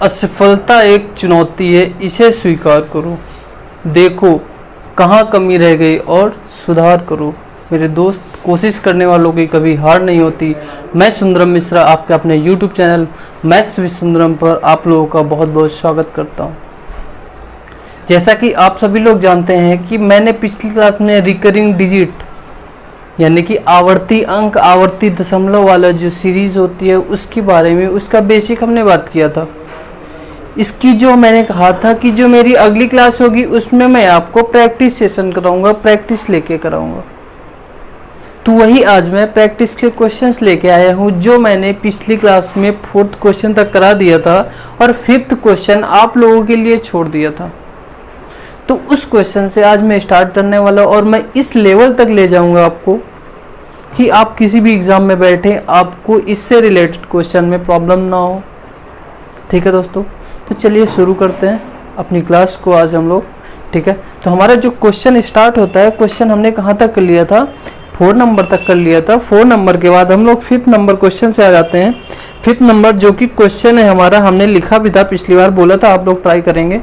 असफलता एक चुनौती है, इसे स्वीकार करो। देखो कहाँ कमी रह गई और सुधार करो। मेरे दोस्त, कोशिश करने वालों की कभी हार नहीं होती। मैं सुंदरम मिश्रा आपके अपने YouTube channel maths with Sundaram पर आप लोगों का बहुत बहुत स्वागत करता हूँ। जैसा कि आप सभी लोग जानते हैं कि मैंने पिछली क्लास में रिकरिंग डिजिट यानी कि आवर्ती अंक, आवर्ती दशमलव वाला जो सीरीज होती है उसके बारे में, उसका बेसिक हमने बात किया था। इसकी जो मैंने कहा था कि जो मेरी अगली क्लास होगी उसमें मैं आपको प्रैक्टिस सेशन कराऊंगा, प्रैक्टिस लेके कराऊंगा। तो वही आज मैं प्रैक्टिस के क्वेश्चंस लेके आया हूँ जो मैंने पिछली क्लास में 4th क्वेश्चन तक करा दिया था और 5th क्वेश्चन आप लोगों के लिए छोड़ दिया था। तो उस क्वेश्चन से आज मैं स्टार्ट करने वाला हूँ और मैं इस लेवल तक ले जाऊंगा आपको कि आप किसी भी एग्ज़ाम में बैठे आपको इससे रिलेटेड क्वेश्चन में प्रॉब्लम ना हो। ठीक है दोस्तों, तो चलिए शुरू करते हैं अपनी क्लास को आज हम लोग। ठीक है, तो हमारा जो क्वेश्चन स्टार्ट होता है, क्वेश्चन हमने कहाँ तक कर लिया था? 4 नंबर तक कर लिया था। 4 नंबर के बाद हम लोग 5th नंबर क्वेश्चन से आ जाते हैं। 5th नंबर जो कि क्वेश्चन है हमारा, हमने लिखा भी था पिछली बार, बोला था आप लोग ट्राई करेंगे।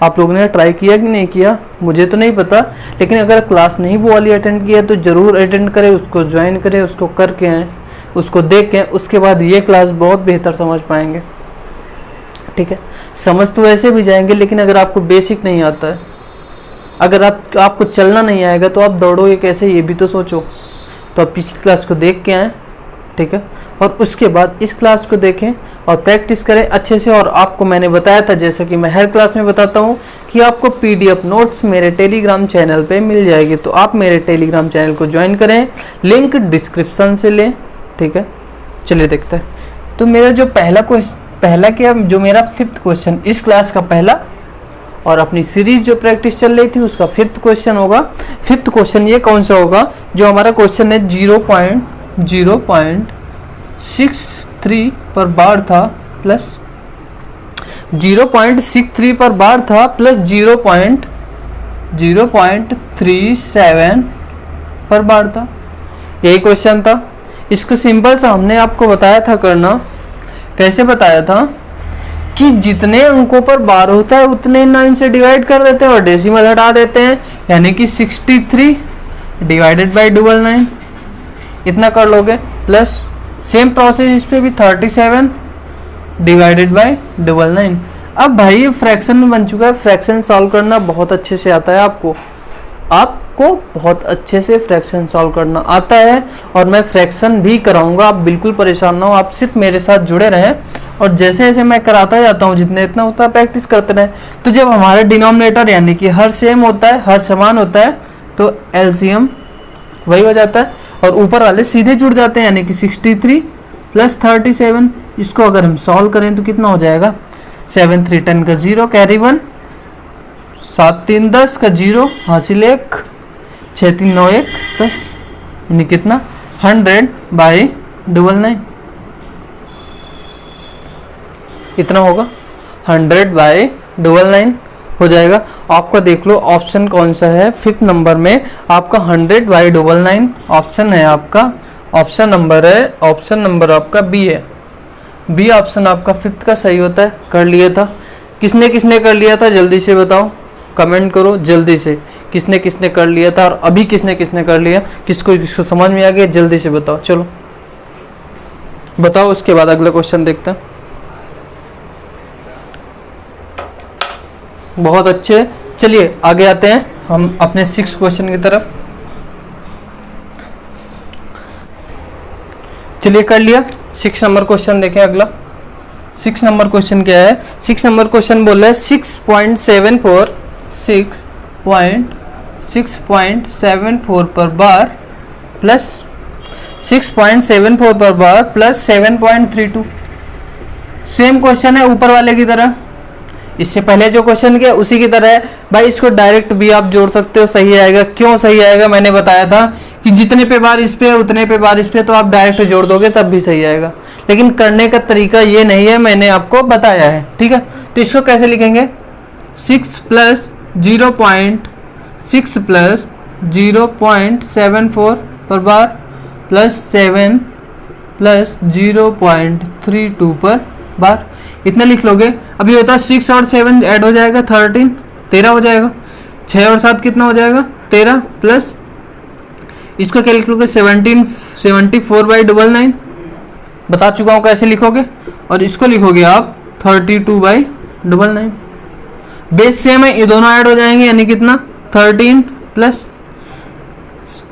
आप लोगों ने ट्राई किया कि नहीं किया मुझे तो नहीं पता, लेकिन अगर क्लास नहीं वो वाली अटेंड किया तो ज़रूर अटेंड करें, उसको ज्वाइन करें, उसको करके आएँ, उसको देखें। उसके बाद ये क्लास बहुत बेहतर समझ पाएंगे। ठीक है, समझ तो वैसे भी जाएंगे, लेकिन अगर आपको बेसिक नहीं आता है, अगर आपको चलना नहीं आएगा तो आप दौड़ोगे कैसे, ये भी तो सोचो। तो आप पिछली क्लास को देख के आएँ। ठीक है, और उसके बाद इस क्लास को देखें और प्रैक्टिस करें अच्छे से। और आपको मैंने बताया था, जैसा कि मैं हर क्लास में बताता हूँ, कि आपको PDF नोट्स मेरे टेलीग्राम चैनल पे मिल जाएगी। तो आप मेरे टेलीग्राम चैनल को ज्वाइन करें, लिंक डिस्क्रिप्शन से लें। ठीक है, चलिए देखते हैं। तो मेरा जो पहला क्या, जो मेरा 5th क्वेश्चन इस क्लास का पहला और अपनी सीरीज जो प्रैक्टिस चल रही थी उसका 5th क्वेश्चन होगा। 5th क्वेश्चन ये कौन सा होगा? जो हमारा क्वेश्चन है 0.63 पर बार था प्लस 0.63 पर बार था प्लस 0.37 पर बार था। यही क्वेश्चन था। इसको सिंपल सा हमने आपको बताया था करना। कैसे बताया था? कि जितने अंकों पर बार होता है उतने 9 से डिवाइड कर देते हैं और डेसिमल हटा देते हैं, यानी कि 63 डिवाइडेड बाई 99 इतना कर लोगे। प्लस सेम प्रोसेस इस पे भी 37 डिवाइडेड बाई 99। अब भाई ये फ्रैक्शन में बन चुका है। फ्रैक्शन सॉल्व करना बहुत अच्छे से आता है आपको बहुत अच्छे से फ्रैक्शन सॉल्व करना आता है और मैं फ्रैक्शन भी कराऊंगा। आप बिल्कुल परेशान ना हो, आप सिर्फ मेरे साथ जुड़े रहें और जैसे जैसे मैं कराता जाता हूँ, जितने इतना होता है प्रैक्टिस करते रहें। तो जब हमारा डिनोमिनेटर यानी कि हर सेम होता है, हर समान होता है, तो LCM वही हो जाता है और ऊपर वाले सीधे जुड़ जाते हैं, यानी कि 63 प्लस 37। इसको अगर हम सॉल्व करें तो कितना हो जाएगा? 7 3 10 का 0 कैरी 1, 7 3 10 का 0 हासिल 1, 6 3 9 1 10, यानी कितना? 100/99 इतना होगा। 100/99 हो जाएगा। आपका देख लो ऑप्शन कौन सा है 5th नंबर में। आपका 100/99 ऑप्शन है आपका, ऑप्शन नंबर आपका B है। B ऑप्शन आपका 5th का सही होता है। कर लिया था। किसने किसने कर लिया था जल्दी से बताओ, कमेंट करो जल्दी से। किसने किसने कर लिया था और अभी किसने किसने कर लिया, किसको समझ में आ गया जल्दी से बताओ। चलो बताओ, उसके बाद अगला क्वेश्चन देखते हैं। बहुत अच्छे, चलिए आगे आते हैं हम अपने 6th क्वेश्चन की तरफ। चलिए कर लिया। 6 नंबर क्वेश्चन देखें अगला। 6 नंबर क्वेश्चन क्या है? 6 नंबर क्वेश्चन बोल रहा है 6.74 पर बार प्लस 6.74 पर बार प्लस 7.32। सेम क्वेश्चन है ऊपर वाले की तरह, इससे पहले जो क्वेश्चन किया उसी की तरह है। भाई इसको डायरेक्ट भी आप जोड़ सकते हो, सही आएगा। क्यों सही आएगा? मैंने बताया था कि जितने पे बार इस पे उतने पे बार इस पे, तो आप डायरेक्ट जोड़ दोगे तब भी सही आएगा। लेकिन करने का तरीका ये नहीं है, मैंने आपको बताया है। ठीक है, तो इसको कैसे लिखेंगे? 6 प्लस 0.74 पर बार प्लस 7 प्लस 0.32 पर बार। इतना लिख लोगे। अब ये होता है 6 और 7 ऐड हो जाएगा 13, 13 हो जाएगा। 6 और 7 कितना हो जाएगा 13, प्लस इसको क्या लिख लोगे 74/99, बता चुका हूँ कैसे लिखोगे। और इसको लिखोगे आप 32/99। बेस सेम है, ये दोनों ऐड हो जाएंगे, यानी कितना 13 प्लस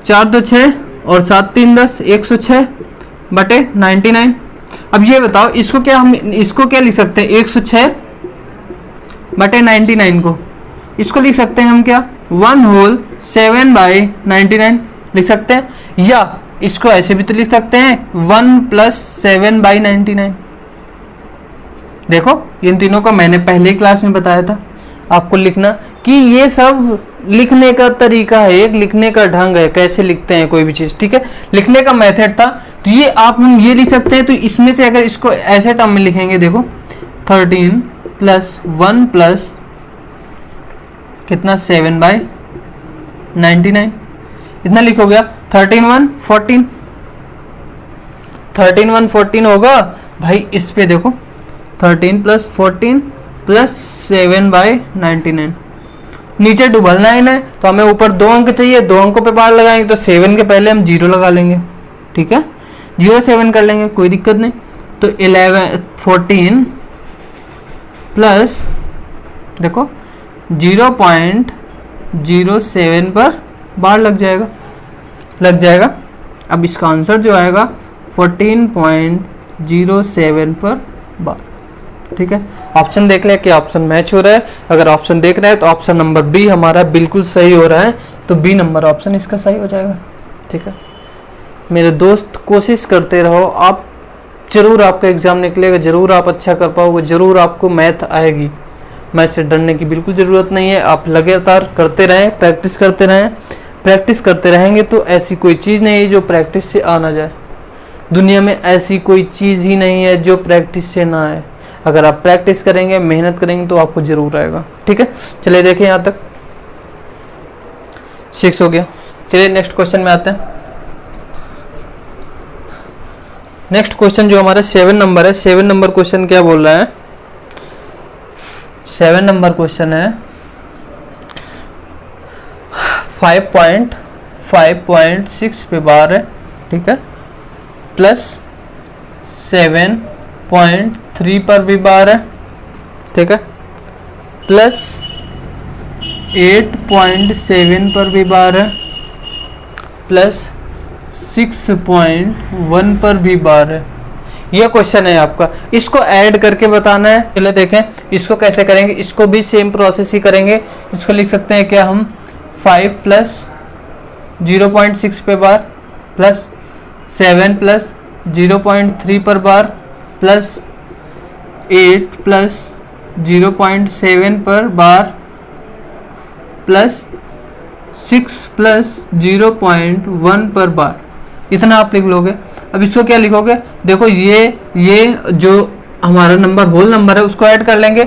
4 2 6 और 7 3 10, 106/99। अब ये बताओ इसको क्या हम इसको क्या लिख सकते हैं 106/99 को इसको लिख सकते हैं हम क्या 1/7/99 लिख सकते हैं, या इसको ऐसे भी तो लिख सकते हैं 1 + 7/99। देखो इन तीनों को मैंने पहले क्लास में बताया था आपको लिखना, कि ये सब लिखने का तरीका है, एक लिखने का ढंग है, कैसे लिखते हैं कोई भी चीज़, ठीक है, लिखने का मेथड था। तो ये आप हम ये लिख सकते हैं। तो इसमें से अगर इसको ऐसे टर्म में लिखेंगे, देखो 13 + 1 + कितना 7/99 इतना लिखोगे आप 13 1 14, 13 1 14 होगा भाई। इस पे देखो 13 + 14 + 7/99, नीचे डबल 9 है तो हमें ऊपर 2 अंक चाहिए, 2 अंकों पे बार लगाएंगे तो 7 के पहले हम 0 लगा लेंगे, ठीक है, 0 7 कर लेंगे, कोई दिक्कत नहीं। तो 14 प्लस देखो 0.07 पर बार लग जाएगा। अब इसका आंसर जो आएगा 14.07 पर बार, ठीक है। ऑप्शन देख लें कि ऑप्शन मैच हो रहा है। अगर ऑप्शन देख रहे हैं तो ऑप्शन नंबर बी हमारा बिल्कुल सही हो रहा है, तो बी नंबर ऑप्शन इसका सही हो जाएगा, ठीक है। मेरे दोस्त कोशिश करते रहो, आप जरूर आपका एग्जाम निकलेगा, जरूर आप अच्छा कर पाओगे, जरूर आपको मैथ आएगी। मैथ से डरने की बिल्कुल ज़रूरत नहीं है। आप लगातार करते रहें, प्रैक्टिस करते रहें, प्रैक्टिस करते रहेंगे तो ऐसी कोई चीज़ नहीं है जो प्रैक्टिस से आ ना जाए। दुनिया में ऐसी कोई चीज़ ही नहीं है जो प्रैक्टिस से ना आए। अगर आप प्रैक्टिस करेंगे, मेहनत करेंगे तो आपको जरूर आएगा, ठीक है। चलिए देखिए यहाँ तक 6 हो गया। चलिए नेक्स्ट क्वेश्चन में आते हैं। नेक्स्ट क्वेश्चन जो हमारा 7 नंबर है, 7 नंबर क्वेश्चन क्या बोल रहा है, 7 नंबर क्वेश्चन है 5.6 पे बार है, ठीक है, प्लस 7.3 पर भी बार है, ठीक है, प्लस 8.7 पर भी बार है, प्लस 6.1 पर भी बार है। यह क्वेश्चन है आपका, इसको ऐड करके बताना है। चलिए देखें इसको कैसे करेंगे। इसको भी सेम प्रोसेस ही करेंगे। इसको लिख सकते हैं क्या हम 5 + 0.6 पे बार, प्लस 7 + 0.3 पर बार, प्लस 8 + 0.7 पर बार, प्लस 6 + 0.1 पर बार। इतना आप लिख लोगे। अब इसको क्या लिखोगे, देखो ये जो हमारा नंबर होल नंबर है उसको ऐड कर लेंगे।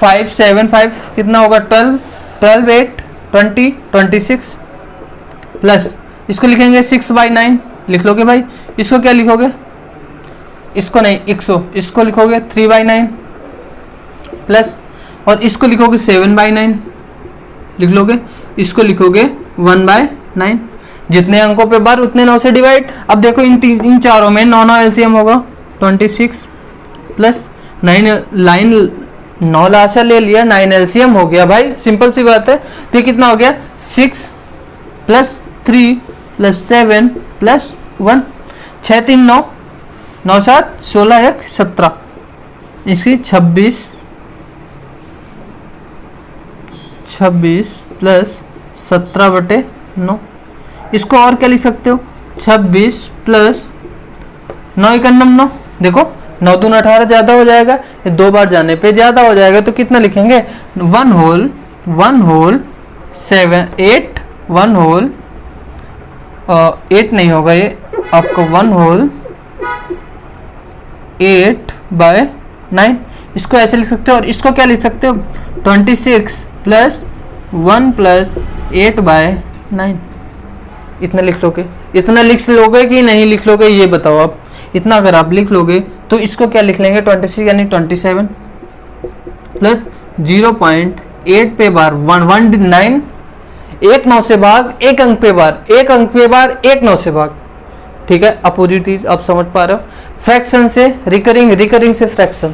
5 7 5 कितना होगा 12 12 8 20 26, प्लस इसको लिखेंगे 6/9 लिख लोगे भाई। इसको क्या लिखोगे, इसको नहीं इसको लिखोगे 3/9, प्लस और इसको लिखोगे 7/9 लिख लोगे। इसको लिखोगे 1/9। जितने अंकों पे बार उतने 9 से डिवाइड। अब देखो इन चारों में 9 एलसीएम होगा 26, प्लस 9 लाइन 9 लाशा ले लिया, 9 एलसीएम हो गया भाई, सिंपल सी बात है। तो ये कितना हो गया 6 + 3 + 7 + 1, 6 3 9 9 7 16 1 17, इसकी 26 + 17/9। इसको और क्या लिख सकते हो 26 + 9 × 9, देखो 9 दूना 18 ज़्यादा हो जाएगा, ये 2 बार जाने पे ज़्यादा हो जाएगा। तो कितना लिखेंगे 1 होल 7 8 1 होल 8 नहीं होगा ये आपका 1 होल 8/9। इसको ऐसे लिख सकते हो। और इसको क्या लिख सकते हो 26 + 1 + 8/9। इतना लिख लोगे। इतना लिख लोगे कि नहीं लिख लोगे ये बताओ आप। इतना अगर आप लिख लोगे तो इसको क्या लिख लेंगे 26 यानी 27, प्लस 0.8 पे बार 119, एक 9 से भाग, एक अंक पे बार, एक अंक पे बार, एक 9 से भाग। ठीक है, अपोजिट चीज आप समझ पा रहे हो। फ्रैक्शन से रिकरिंग, रिकरिंग से फ्रैक्शन,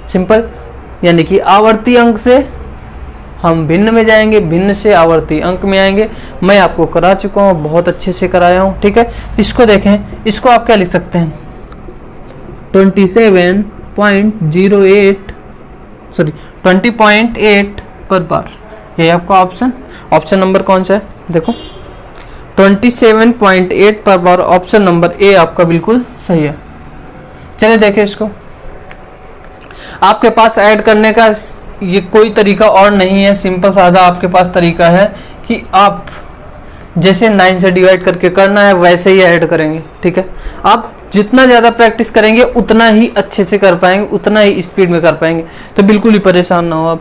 सिंपल। यानी कि आवर्ती अंक से हम भिन्न में जाएंगे, भिन्न से आवर्ती अंक में आएंगे। मैं आपको करा चुका हूँ, बहुत अच्छे से कराया हूँ। ठीक है, इसको देखें, इसको आप क्या लिख सकते हैं, 20.8 पर बार। ये आपका ऑप्शन नंबर कौन सा है, देखो 27.8 पर बार, ऑप्शन नंबर ए आपका बिल्कुल सही है। चलिए देखें इसको, आपके पास ऐड करने का ये कोई तरीका और नहीं है, सिंपल सादा आपके पास तरीका है कि आप जैसे 9 से डिवाइड करके करना है वैसे ही ऐड करेंगे। ठीक है, आप जितना ज़्यादा प्रैक्टिस करेंगे उतना ही अच्छे से कर पाएंगे, उतना ही स्पीड में कर पाएंगे, तो बिल्कुल ही परेशान ना हो आप।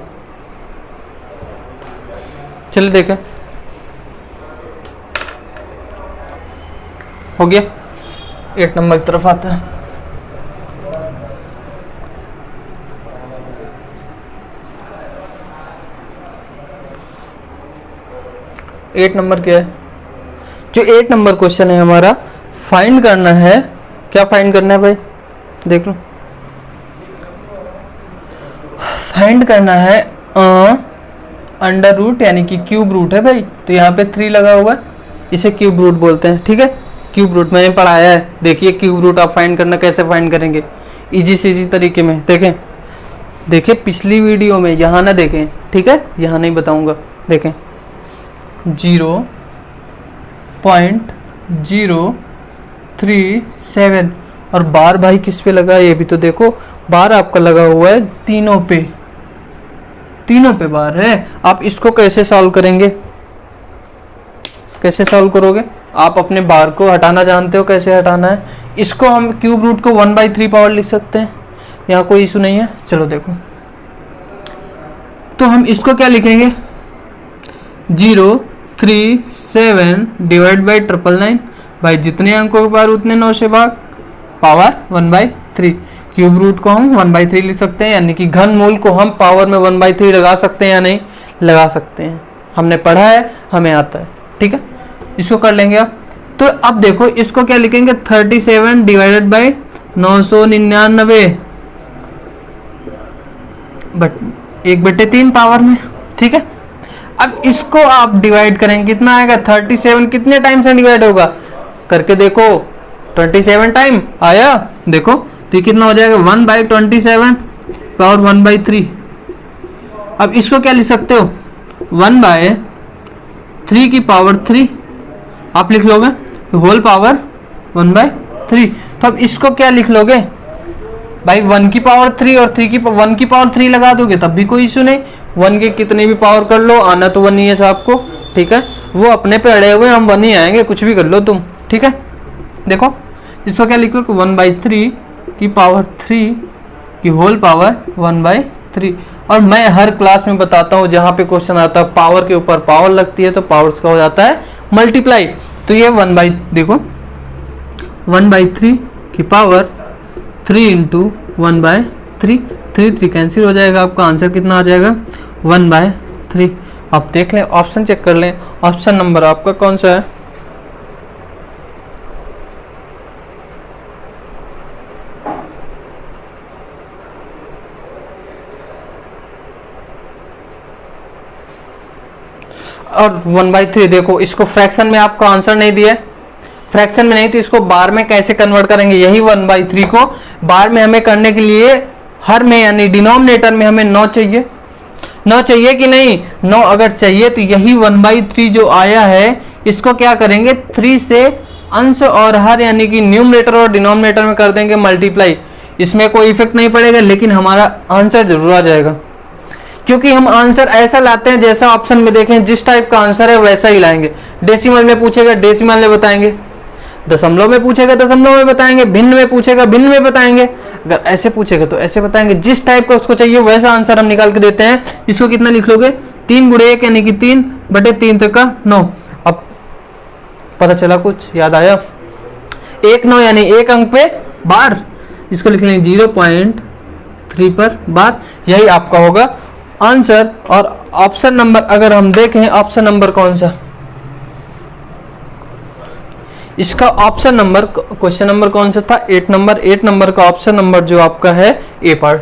चलिए देखें, हो गया, 8 नंबर की तरफ आता है। एट नंबर क्या है, जो 8 नंबर क्वेश्चन है हमारा, फाइंड करना है। क्या फाइंड करना है भाई, देख लो, फाइंड करना है अंडर रूट, यानी कि क्यूब रूट है भाई, तो यहाँ पे 3 लगा हुआ है, इसे क्यूब रूट बोलते हैं। ठीक है, क्यूब रूट मैंने पढ़ाया है, देखिए क्यूब रूट आप फाइंड करना, कैसे फाइंड करेंगे, इजी से इजी तरीके में। देखें पिछली वीडियो में, यहाँ ना देखें, ठीक है, यहाँ नहीं बताऊंगा, देखें 0.037 और बार भाई किस पे लगा, ये भी तो देखो, बार आपका लगा हुआ है तीनों पे बार है। आप इसको कैसे सॉल्व करेंगे, कैसे सॉल्व करोगे, आप अपने बार को हटाना जानते हो कैसे हटाना है। इसको हम क्यूब रूट को 1/3 पावर लिख सकते हैं, यहाँ कोई इशू नहीं है। चलो देखो, तो हम इसको क्या लिखेंगे, 037 डिवाइड बाई 999, भाई जितने अंकों के बार उतने 9 से भाग, पावर 1/3। क्यूब रूट को हम 1/3 लिख सकते हैं, यानी कि घन मूल को हम पावर में 1/3 लगा सकते हैं या नहीं, लगा सकते हैं, हमने पढ़ा है, हमें आता है। ठीक है, इसको कर लेंगे आप। तो अब देखो इसको क्या लिखेंगे, 37 डिवाइडेड बाई 999 बट 1/3 पावर में। ठीक है, अब इसको आप डिवाइड करेंगे, कितना आएगा, 37 कितने टाइम से डिवाइड होगा करके देखो, 27 टाइम आया, देखो तो कितना हो जाएगा, 1/27 पावर 1/3। अब इसको क्या लिख सकते हो, 1/3 की पावर 3 आप लिख लोगे, होल पावर 1/3। तो अब इसको क्या लिख लोगे भाई, 1 की पावर 3 और 1 की पावर 3 लगा दोगे तब भी कोई इशू नहीं, 1 के कितने भी पावर कर लो, आना तो 1 ही है साहब को। ठीक है, वो अपने पे अड़े हुए, हम 1 ही आएंगे, कुछ भी कर लो तुम। ठीक है, देखो इसको क्या लिख लो, 1/3 की पावर 3 की होल पावर 1/3। और मैं हर क्लास में बताता हूँ, जहाँ पे क्वेश्चन आता है पावर के ऊपर पावर लगती है तो पावर्स का हो जाता है मल्टीप्लाई। तो ये 1/देखो 1/3 की पावर 3 इंटू 1/3, 3 कैंसिल हो जाएगा, आपका आंसर कितना आ जाएगा, 1/3। आप देख लें, ऑप्शन चेक कर लें, ऑप्शन नंबर आपका कौन सा है, और 1/3। देखो इसको फ्रैक्शन में आपको आंसर नहीं दिया, फ्रैक्शन में नहीं, तो इसको बार में कैसे कन्वर्ट करेंगे, यही 1/3 को बार में हमें करने के लिए हर में यानी डिनोमिनेटर में हमें 9 चाहिए, 9 चाहिए कि नहीं, 9 अगर चाहिए तो यही 1/3 जो आया है इसको क्या करेंगे, 3 से अंश और हर यानी कि न्यूमरेटर और डिनोमिनेटर में कर देंगे मल्टीप्लाई। इसमें कोई इफेक्ट नहीं पड़ेगा, लेकिन हमारा आंसर जरूर आ जाएगा, क्योंकि हम आंसर ऐसा लाते हैं जैसा ऑप्शन में देखें, जिस टाइप का आंसर है वैसा ही लाएंगे। डेसिमल में पूछेगा डेसिमल में बताएंगे, दशमलव में पूछेगा दशमलव में बताएंगे, भिन्न में पूछेगा भिन्न में बताएंगे, अगर ऐसे पूछेगा तो ऐसे बताएंगे, जिस टाइप का उसको चाहिए वैसा आंसर हम निकाल के देते हैं। इसको कितना लिख लोगे, 3 × 1 यानी कि 3/3 तक का 9। अब पता चला, कुछ याद आया, 1 9 यानी एक अंक पे बार, इसको लिख लेंगे 3 पर बार, यही आपका होगा आंसर। और ऑप्शन नंबर अगर हम देखें, ऑप्शन नंबर कौन सा, इसका ऑप्शन नंबर, क्वेश्चन नंबर कौन सा था, 8 नंबर। 8 नंबर का ऑप्शन नंबर जो आपका है ए पार्ट।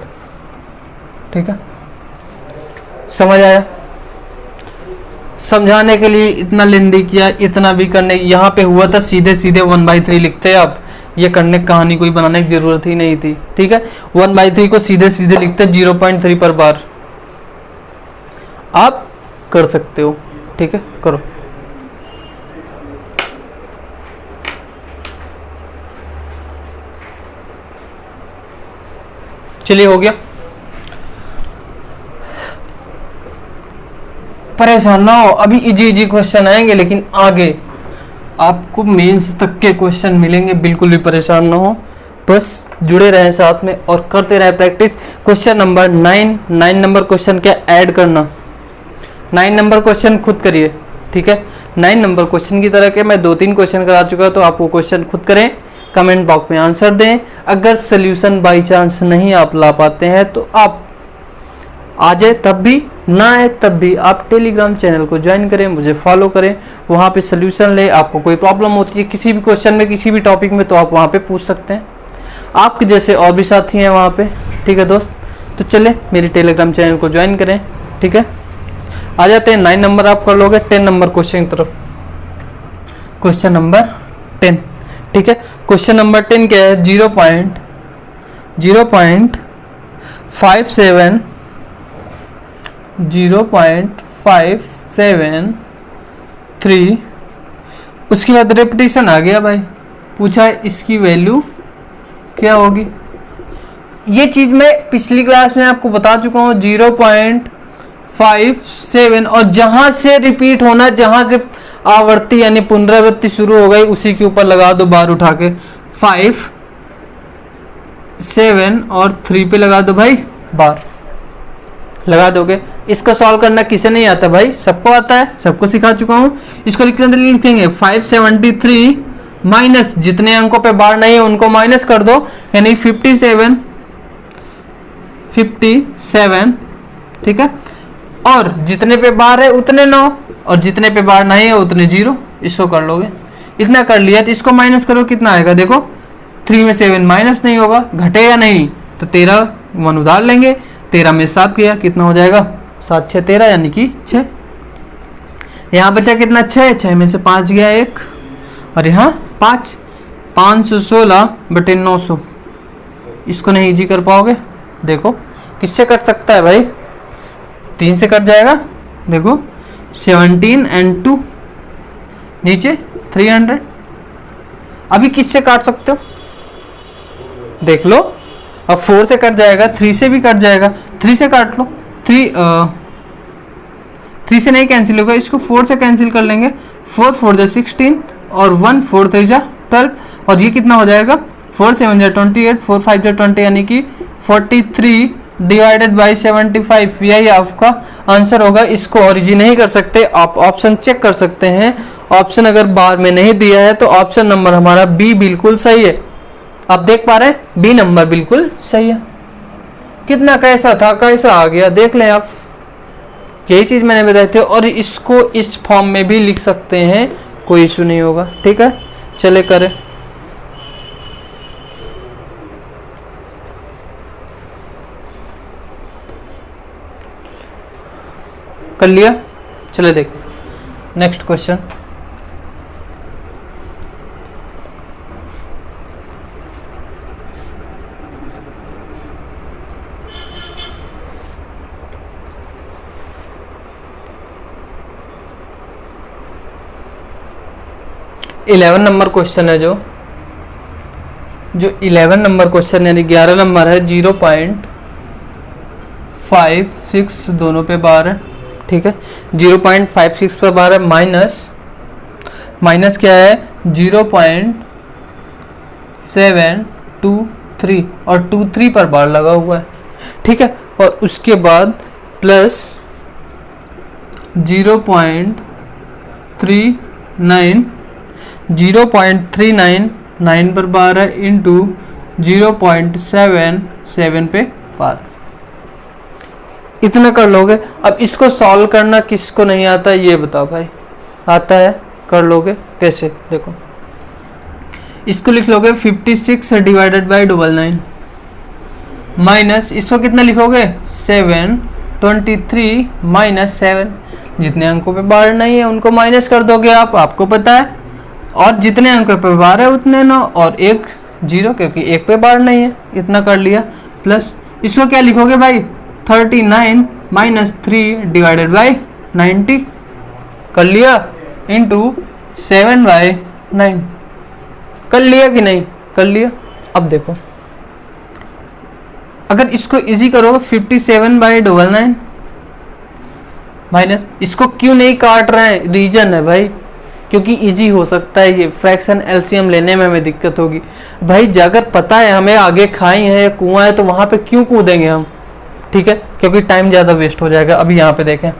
ठीक है, समझ आया? समझाने के लिए इतना लेंदी किया, इतना भी करने, यहाँ पे हुआ था सीधे सीधे 1/3 लिखते। आप ये करने कहानी कोई बनाने की जरूरत ही नहीं थी। ठीक है, 1/3 को सीधे सीधे लिखते 0.3 पर बार। आप कर सकते हो। ठीक है, करो। चलिए, हो गया। परेशान ना हो, अभी इजी इजी क्वेश्चन आएंगे, लेकिन आगे आपको मेंस तक के क्वेश्चन मिलेंगे। बिल्कुल भी परेशान ना हो, बस जुड़े रहें साथ में और करते रहे practice. Question number 9 number question क्या ऐड करना, 9 नंबर क्वेश्चन खुद करिए। ठीक है, 9 नंबर क्वेश्चन की तरह के मैं 2-3 क्वेश्चन करा चुका, तो आप वो क्वेश्चन खुद करें, कमेंट बॉक्स में आंसर दें। अगर सोल्यूशन बाई चांस नहीं आप ला पाते हैं तो आप आ जाए, तब भी ना आए तब भी आप टेलीग्राम चैनल को ज्वाइन करें, मुझे फॉलो करें, वहाँ पे सोल्यूशन ले। आपको कोई प्रॉब्लम होती है किसी भी क्वेश्चन में, किसी भी टॉपिक में, तो आप वहाँ पे पूछ सकते हैं। आपके जैसे और भी साथी हैं वहाँ पे। ठीक है दोस्त, तो चले मेरी टेलीग्राम चैनल को ज्वाइन करें। ठीक है, आ जाते हैं 9 नंबर आप कर लोगे, 10 नंबर क्वेश्चन की तरफ। Question number 10। ठीक है, क्वेश्चन नंबर 10 क्या है, 0.573, उसके बाद रेपिटेशन आ गया भाई, पूछा है इसकी वैल्यू क्या होगी। ये चीज मैं पिछली क्लास में आपको बता चुका हूँ, 0.57, और जहां से रिपीट होना, जहां से आवर्ती यानी पुनरावृत्ति शुरू हो गई, उसी के ऊपर लगा दो बार उठा के। 5, 7 और 3 पे लगा दो भाई बार, लगा दोगे। इसको सॉल्व करना किसे नहीं आता भाई, सबको आता है, सबको सिखा चुका हूं। इसको लिखेंगे 573 माइनस, जितने अंकों पे बार नहीं है उनको माइनस कर दो, यानी 57। ठीक है, और जितने पे बार है उतने 9, और जितने पे बार नहीं है उतने 0। इसको कर लोगे, इतना कर लिया तो इसको माइनस करो, कितना आएगा देखो। 3 में 7 माइनस नहीं होगा, घटे या नहीं, तो 13 1 उधार लेंगे, 13 में 7 गया, कितना हो जाएगा 7 6 13, यानी कि 6। यहाँ बचा कितना, 6 में से 5 गया 1, और यहाँ 5, 516 बटे 900। इसको नहीं इजी कर पाओगे, देखो किससे कट सकता है भाई, 3 से कट जाएगा। देखो 17 and 2 नीचे 300। अभी किससे काट सकते हो, देख लो। अब 4 से कट जाएगा, 3 से भी कट जाएगा, 3 से काट लो। 3 से नहीं कैंसिल होगा, इसको 4 से कैंसिल कर लेंगे। 4 4 जा 16 और 1 4 3 जा 12, और ये कितना हो जाएगा 4 7 जा 28, 4 5 जा 20, यानी कि 43 डिवाइडेड बाई 75, यही आपका आंसर होगा। इसको ओरिजिन नहीं कर सकते, आप ऑप्शन चेक कर सकते हैं। ऑप्शन अगर बार में नहीं दिया है तो ऑप्शन नंबर हमारा बी बिल्कुल सही है। आप देख पा रहे हैं, बी नंबर बिल्कुल सही है। कितना कैसा था, कैसा आ गया, देख लें आप। यही चीज मैंने बताई थी, और इसको इस फॉर्म में भी लिख सकते हैं, कोई इशू नहीं होगा। ठीक है, चले करें। कर लिया, चले देख next question. Eleven number question है, जो 11 नंबर क्वेश्चन यानी 11 नंबर है। 0.56 दोनों पे बार है। ठीक है, 0.56 पे बार है, माइनस क्या है 0.723, और 23 पर बार लगा हुआ है। ठीक है, और उसके बाद प्लस 0.399 पर बार है, इंटू 0.77 पे 12। इतना कर लोगे। अब इसको सॉल्व करना किसको नहीं आता ये बताओ भाई। आता है, कर लोगे कैसे? देखो इसको लिख लोगे 56 डिवाइडेड बाई 99 माइनस इसको कितना लिखोगे 7, 23 माइनस 7। जितने अंकों पे बार नहीं है उनको माइनस कर दोगे आप, आपको पता है। और जितने अंकों पे बार है उतने 9 और एक 0 क्योंकि एक पे बार नहीं है। इतना कर लिया। प्लस इसको क्या लिखोगे भाई 39 माइनस 3 डिवाइडेड बाई 90 कर लिया इंटू 7/9। कर लिया कि नहीं? कर लिया। अब देखो अगर इसको इजी करो 57/99 माइनस इसको क्यों नहीं काट रहे हैं? रीजन है भाई क्योंकि इजी हो सकता है ये फ्रैक्शन एलसीएम लेने में हमें दिक्कत होगी भाई। अगर पता है हमें आगे खाई है या कुआं है तो वहां पे क्यों कूदेंगे हम? ठीक है, क्योंकि टाइम ज़्यादा वेस्ट हो जाएगा। अभी यहाँ पे देखें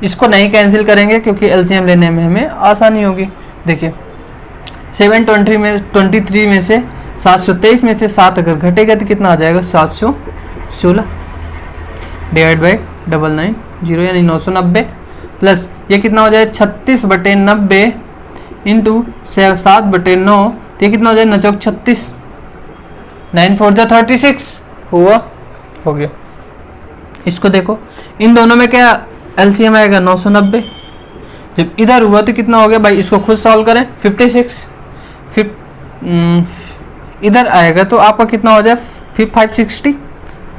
इसको नहीं कैंसिल करेंगे क्योंकि एलसीएम लेने में हमें आसानी होगी। देखिए 723 में से 723 में से 7 अगर घटेगा तो कितना आ जाएगा 716 डिवाइड बाई 99 0 यानी 990 प्लस ये कितना हो जाए 36/90 इंटू 7/9 तो ये कितना हो जाए 9 चौक 36 9 4 जा 36 हुआ, हो गया। इसको देखो इन दोनों में क्या एलसीएम आएगा 990। जब इधर हुआ तो कितना हो गया भाई? इसको खुद सॉल्व करें 56 इधर आएगा तो आपका कितना हो जाए 560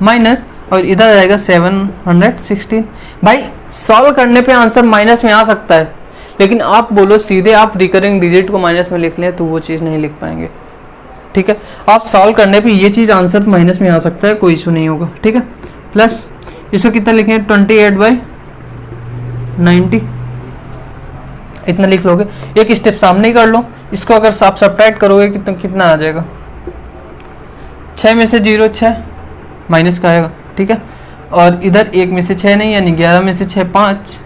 माइनस और इधर आएगा 716। भाई सॉल्व करने पे आंसर माइनस में आ सकता है लेकिन आप बोलो सीधे आप रिकरिंग डिजिट को माइनस में लिख लें तो वो चीज़ नहीं लिख पाएंगे। ठीक है, आप सॉल्व करने पे ये चीज़ आंसर माइनस में आ सकता है, कोई इशू नहीं होगा। ठीक है, प्लस इसको कितना लिखेंगे 28/90 इतना लिख लोगे। एक स्टेप सामने ही कर लो। इसको अगर आप सब्ट्रैक्ट करोगे कितना आ जाएगा 6 में से 0 6 माइनस का आएगा। ठीक है, और इधर 1 में से 6 नहीं यानी 11 में से 6 5।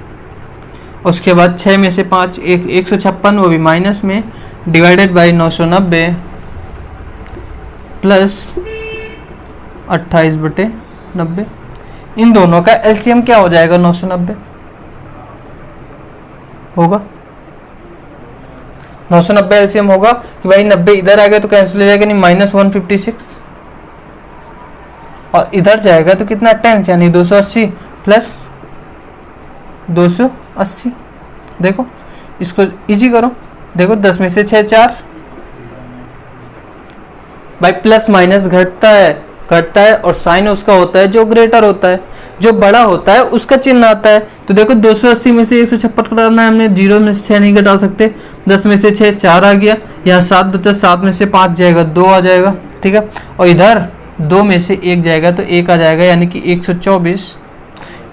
उसके बाद 6 में से 5 156 वो भी माइनस में डिवाइडेड बाई 990 प्लस 28/90। इन दोनों का एलसीएम क्या हो जाएगा 990 होगा। 990 एलसीएम होगा कि भाई 90 इधर आ गया तो कैंसिल हो जाएगा नहीं -156 और इधर जाएगा तो कितना 10 यानी 280 प्लस 280। देखो इसको इजी करो। देखो 10 में से 6 4 भाई प्लस माइनस घटता है और साइन उसका होता है जो ग्रेटर होता है, जो बड़ा होता है उसका चिन्ह आता है। तो देखो 280 में से 156 घटाना है हमने, 0 में से 6 नहीं घटा सकते। 10 में से 6 4 आ गया, यहाँ 7 बचा, 7 में से 5 जाएगा 2 आ जाएगा। ठीक है, और इधर 2 में से 1 जाएगा तो 1 आ जाएगा यानी कि 124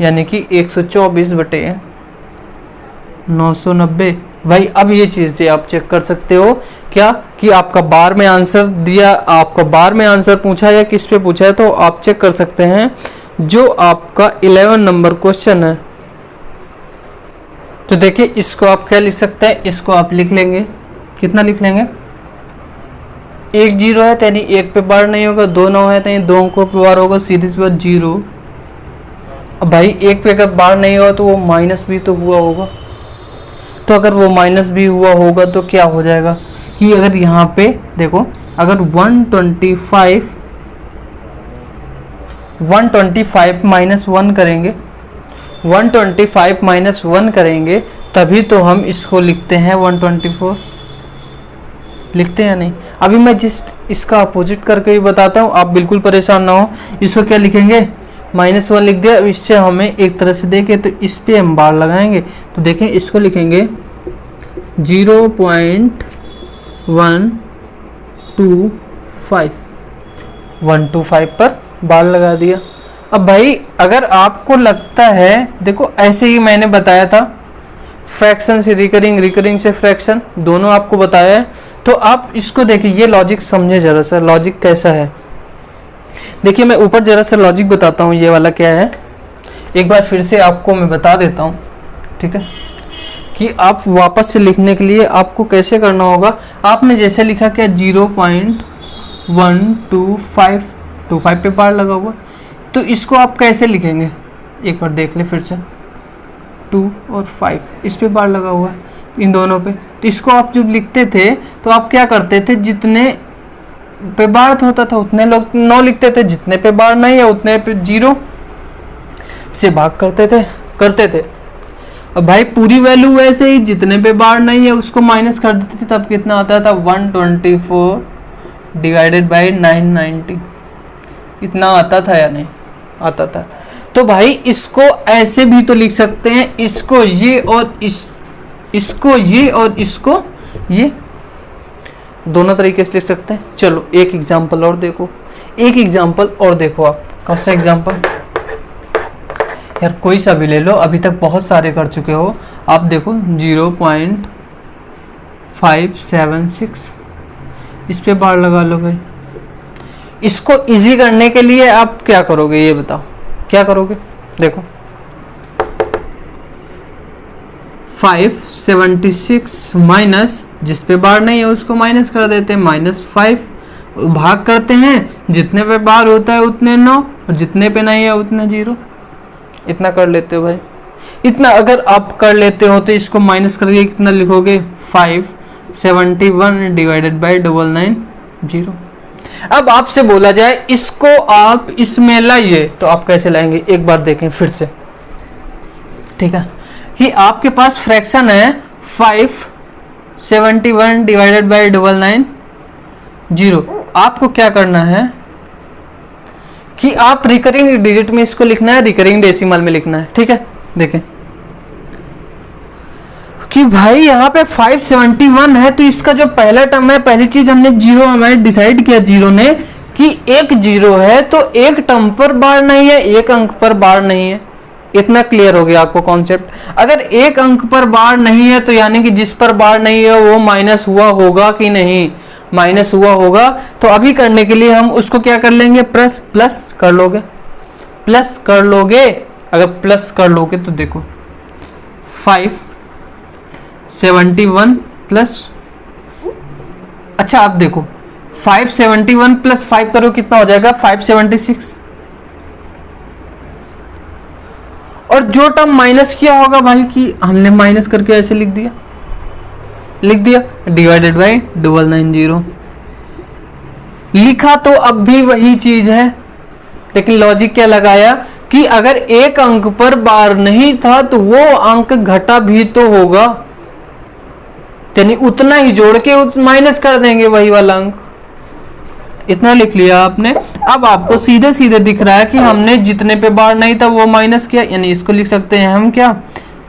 यानी कि 124/990। भाई अब ये चीज़ें आप चेक कर सकते हो क्या कि आपका बार में आंसर दिया, आपका बार में आंसर पूछा या किस पे पूछा है, तो आप चेक कर सकते हैं। जो आपका 11 नंबर क्वेश्चन है तो देखिए इसको आप क्या लिख सकते हैं, इसको आप लिख लेंगे। कितना लिख लेंगे 1 0 है तो यानी 1 पे बार नहीं होगा, 2 9 है तो यानी 2 अंकों पे बार होगा, सीधी सी बात 0। अब भाई 1 पे अगर बार नहीं होगा तो वो माइनस भी तो हुआ होगा, तो अगर वो माइनस भी हुआ होगा तो क्या हो जाएगा कि अगर यहाँ पे देखो अगर 125 माइनस 1 करेंगे, 125 माइनस 1 करेंगे तभी तो हम इसको लिखते हैं 124। लिखते हैं या नहीं? अभी मैं जिस इसका अपोजिट करके भी बताता हूँ, आप बिल्कुल परेशान ना हो। इसको क्या लिखेंगे -1 लिख दिया। अब इससे हमें एक तरह से देखें तो इस पे हम बार लगाएंगे तो देखें इसको लिखेंगे 0.125 पर बार लगा दिया। अब भाई अगर आपको लगता है, देखो ऐसे ही मैंने बताया था, फ्रैक्शन से रिकरिंग, रिकरिंग से फ्रैक्शन, दोनों आपको बताया है। तो आप इसको देखिए, ये लॉजिक समझे जरा सा, लॉजिक कैसा है। देखिए मैं ऊपर जरा सा लॉजिक बताता हूँ, ये वाला क्या है एक बार फिर से आपको मैं बता देता हूँ। ठीक है, कि आप वापस से लिखने के लिए आपको कैसे करना होगा। आपने जैसे लिखा क्या 0.125 पे बार लगा हुआ, तो इसको आप कैसे लिखेंगे एक बार देख ले फिर से। 2 और 5 इस पे बार लगा हुआ है इन दोनों पे, तो इसको आप जब लिखते थे तो आप क्या करते थे, जितने पे बार होता था उतने लोग 9 लिखते थे, जितने पे बार नहीं है उतने पे 0 से भाग करते थे। अब भाई पूरी वैल्यू वैसे ही, जितने पे बार नहीं है उसको माइनस कर देते थे, तब कितना आता था 124 डिवाइडेड बाई 990, इतना आता था या नहीं आता था। तो भाई इसको ऐसे भी तो लिख सकते हैं, इसको ये और इसको ये और इसको ये, दोनों तरीके से लिख सकते हैं। चलो एक एग्जांपल और देखो, आप कौन सा एग्जांपल यार, कोई सा भी ले लो, अभी तक बहुत सारे कर चुके हो आप। देखो 0.576 इस पे बार लगा लो भाई। इसको इजी करने के लिए आप क्या करोगे ये बताओ, क्या करोगे? देखो 576 माइनस, जिस पे बार नहीं है उसको माइनस कर देते हैं, -5 भाग करते हैं, जितने पे बार होता है उतने 9 और जितने पे नहीं है उतने 0। इतना कर लेते हो भाई। इतना अगर आप कर लेते हो तो इसको माइनस करके कितना लिखोगे, 571 डिवाइडेड बाई 990। अब आपसे बोला जाए इसको आप इसमें लाइए, तो आप कैसे लाएंगे एक बार देखें फिर से, ठीक है, कि आपके पास फ्रैक्शन है 571 डिवाइडेड बाई 990। आपको क्या करना है कि आप रिकरिंग डिजिट में इसको लिखना है, रिकरिंग डेसिमल में लिखना है, ठीक है। देखें कि भाई यहाँ पे 571 है, तो इसका जो पहला टर्म है, पहली चीज हमने 0 हमें डिसाइड किया जीरो ने कि एक 0 है तो एक टर्म पर बार नहीं है, एक अंक पर बार नहीं है। इतना क्लियर हो गया आपको कॉन्सेप्ट। अगर एक अंक पर बार नहीं है तो यानी कि जिस पर बार नहीं है वो माइनस हुआ होगा कि नहीं, माइनस हुआ होगा। तो अभी करने के लिए हम उसको क्या कर लेंगे, प्लस कर लोगे, अगर प्लस कर लोगे तो देखो 571 प्लस, अच्छा आप देखो 571 प्लस 5 करो कितना हो जाएगा, 576। और जो टर्म माइनस किया होगा भाई कि हमने माइनस करके ऐसे लिख दिया डिवाइडेड बाई 990। लिखा तो अब भी वही चीज है, लेकिन लॉजिक क्या लगाया कि अगर एक अंक पर बार नहीं था तो वो अंक घटा भी तो होगा, यानी उतना ही जोड़ के माइनस कर देंगे वही वाला अंक। इतना लिख लिया आपने। अब आपको सीधे सीधे दिख रहा है कि हमने जितने पे बार नहीं था वो माइनस किया, यानी इसको लिख सकते हैं हम क्या,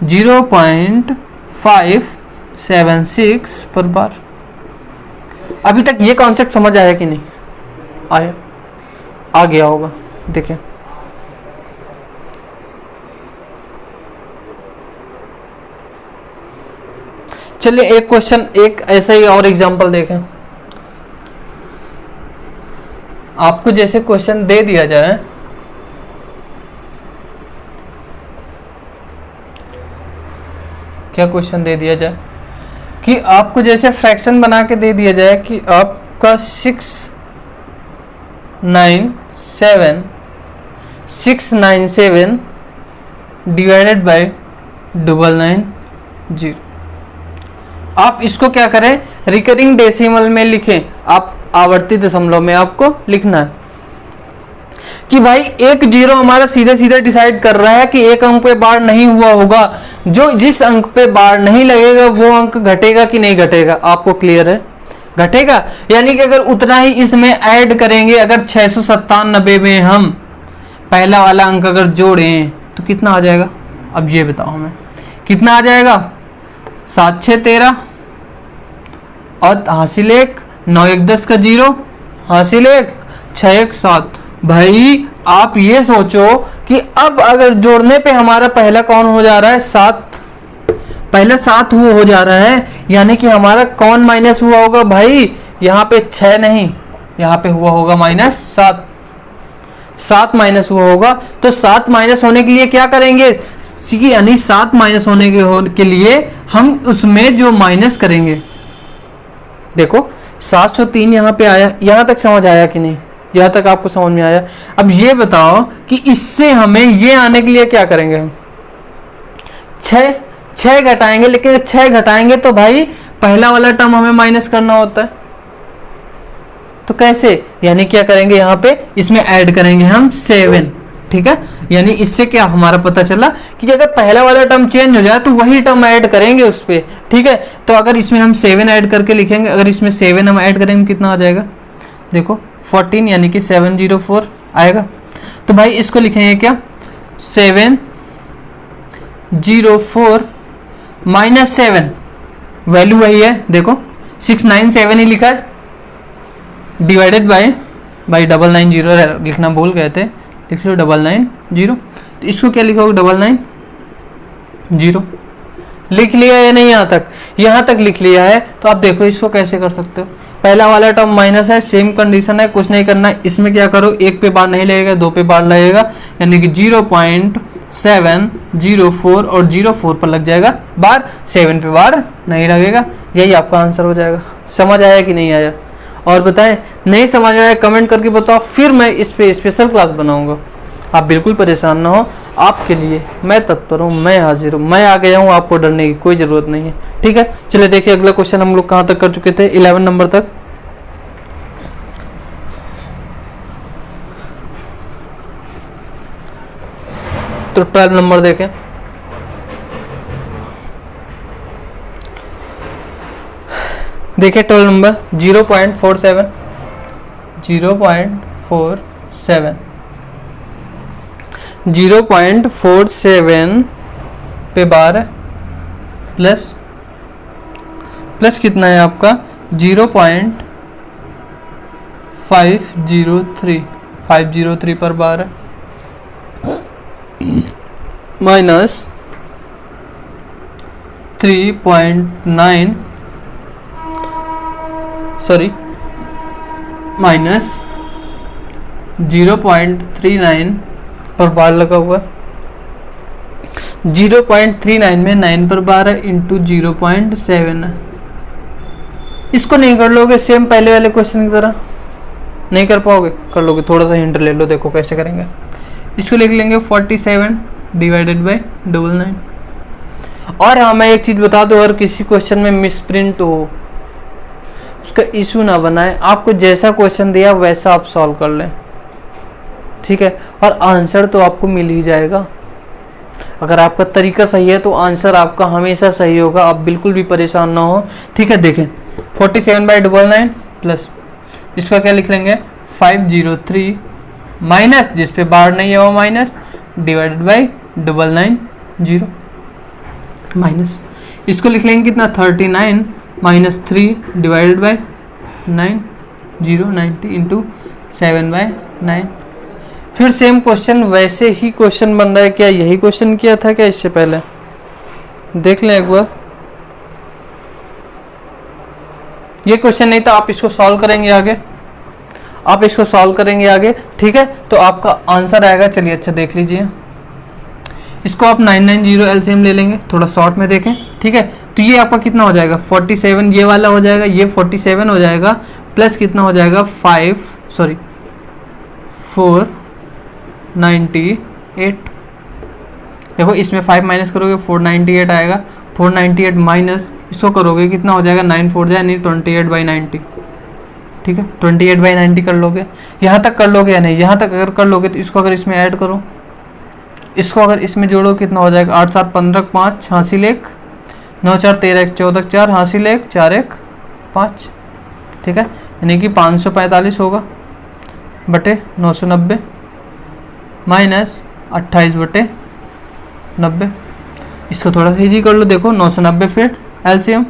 0.576 पर बार। अभी तक ये कॉन्सेप्ट समझ आया कि नहीं आया? आ गया होगा, देखें चलिए एक क्वेश्चन, एक ऐसा ही और एग्जांपल देखें। आपको जैसे क्वेश्चन दे दिया जाए क्या क्वेश्चन दे दिया जाए कि आपको जैसे फ्रैक्शन बना के दे दिया जाए कि आपका 697 डिवाइडेड बाय 990। आप इसको क्या करें, रिकरिंग डेसिमल में लिखें। आप आवर्ती दशमलव में आपको लिखना है कि भाई एक 0 हमारा सीधे सीधे डिसाइड कर रहा है कि एक अंक पे बार नहीं हुआ होगा, जो जिस अंक पे बार नहीं लगेगा वो अंक घटेगा कि नहीं घटेगा। आपको क्लियर है, घटेगा। यानी कि अगर उतना ही इसमें ऐड करेंगे, अगर 697 में हम पहला वाला अंक अगर जोड़ें तो कितना आ जाएगा, अब ये बताओ हमें कितना आ जाएगा, 7 6 13 और हासिल 1, 9 1 10 का 0, हासिल 1, 6 1 7। भाई आप ये सोचो कि अब अगर जोड़ने पे हमारा पहला कौन हो जा रहा है, 7, पहला 7 हो जा रहा है, यानी कि हमारा कौन माइनस हुआ होगा भाई, यहाँ पे 6 नहीं, यहाँ पे हुआ होगा -7, 7 माइनस हुआ होगा। तो 7 माइनस होने के लिए क्या करेंगे, यानी 7 माइनस होने के लिए हम उसमें जो माइनस करेंगे, देखो 703 यहाँ पे आया, यहाँ तक समझ आया कि नहीं, यहाँ तक आपको समझ में आया। अब ये बताओ कि इससे हमें ये आने के लिए क्या करेंगे हम, 6 घटाएंगे, लेकिन 6 घटाएंगे तो भाई पहला वाला टर्म हमें माइनस करना होता है, तो कैसे, यानी क्या करेंगे यहाँ पे इसमें ऐड करेंगे हम 7, ठीक है। यानी इससे क्या हमारा पता चला कि अगर पहला वाला टर्म चेंज हो जाए तो वही टर्म ऐड करेंगे उस पे, ठीक है। तो अगर इसमें हम 7 ऐड करके लिखेंगे, अगर इसमें 7 हम ऐड करेंगे कितना आ जाएगा, देखो 14 यानी कि 704 आएगा। तो भाई इसको लिखेंगे क्या, 704 माइनस 7, वैल्यू वही है, देखो 697 ही लिखा है, डिवाइडेड बाय 990 लिखना भूल गए थे, लिख लो 990। तो इसको क्या लिखोगे 990, लिख लिया या नहीं, यहाँ तक लिख लिया है। तो आप देखो इसको कैसे कर सकते हो, पहला वाला टर्म माइनस है, सेम कंडीशन है, कुछ नहीं करना है, इसमें क्या करो, 1 पे बार नहीं लगेगा, 2 पे बार लगेगा, यानी कि 0.704 और 04 पर लग जाएगा बार, 7 पे बार नहीं लगेगा। यही आपका आंसर हो जाएगा। समझ आया कि नहीं आया, और बताएं, नहीं समझ आया कमेंट करके बताओ, फिर मैं इस पे स्पेशल क्लास बनाऊंगा। आप बिल्कुल परेशान ना हो, आपके लिए मैं तत्पर हूँ, मैं हाजिर हूँ, मैं आ गया हूँ, आपको डरने की कोई ज़रूरत नहीं है, ठीक है। चलिए देखिए अगला क्वेश्चन हम लोग कहाँ तक कर चुके थे, 11 नंबर तक। तो 12 नंबर देखें, देखिए 12 नंबर 0.47 0.47 पे बार प्लस कितना है आपका 0.503 पर बार है, माइनस 3.9 सॉरी माइनस 0.39 पर बार लगा हुआ, 0.39 में 9 पर बार है इंटू 0.7 है। इसको नहीं कर लोगे सेम पहले वाले क्वेश्चन की तरह, नहीं कर पाओगे, कर लोगे, थोड़ा सा हिंट ले लो, देखो कैसे करेंगे। इसको लिख लेंगे 47 डिवाइडेड बाय 99। और हाँ मैं एक चीज़ बता दूँ, अगर किसी क्वेश्चन में मिसप्रिंट हो उसका इशू ना बनाए, आपको जैसा क्वेश्चन दिया वैसा आप सॉल्व कर लें, ठीक है। और आंसर तो आपको मिल ही जाएगा, अगर आपका तरीका सही है तो आंसर आपका हमेशा सही होगा, आप बिल्कुल भी परेशान ना हो, ठीक है। देखें 47/99 प्लस इसका क्या लिख लेंगे 503 माइनस जिस पे बार नहीं है वो माइनस डिवाइडेड बाई 990 माइनस, इसको लिख लेंगे कितना 39 माइनस 3 डिवाइडेड बाई 90 इंटू 7/9। फिर सेम क्वेश्चन, वैसे ही क्वेश्चन बन रहा है, क्या यही क्वेश्चन किया था क्या इससे पहले, देख लें एक बार। ये क्वेश्चन नहीं था, आप इसको सॉल्व करेंगे आगे, आप इसको सॉल्व करेंगे आगे, ठीक है। तो आपका आंसर आएगा, चलिए अच्छा देख लीजिए, इसको आप 990 एलसीएम ले लेंगे, थोड़ा शॉर्ट में देखें, ठीक है। तो ये आपका कितना हो जाएगा 47, ये वाला हो जाएगा, ये 47 हो जाएगा, प्लस कितना हो जाएगा 498। देखो इसमें 5 माइनस करोगे 498 आएगा, 498 माइनस इसको करोगे कितना हो जाएगा 9 यानी 28/90, ठीक है। 28/90 कर लोगे, यहाँ तक कर लोगे या नहीं, यहाँ तक अगर कर लोगे तो इसको अगर इसमें ऐड करो, इसको अगर इसमें जोड़ो कितना हो जाएगा 8 7 15 5 हासिल 1 9 4 13 1 14 4 हासिल 1 4 1 5, ठीक है। यानी कि 545 होगा बटे 990 माइनस 28/90। इसको थोड़ा सा ईजी कर लो, देखो 990 फिर एलसीएम,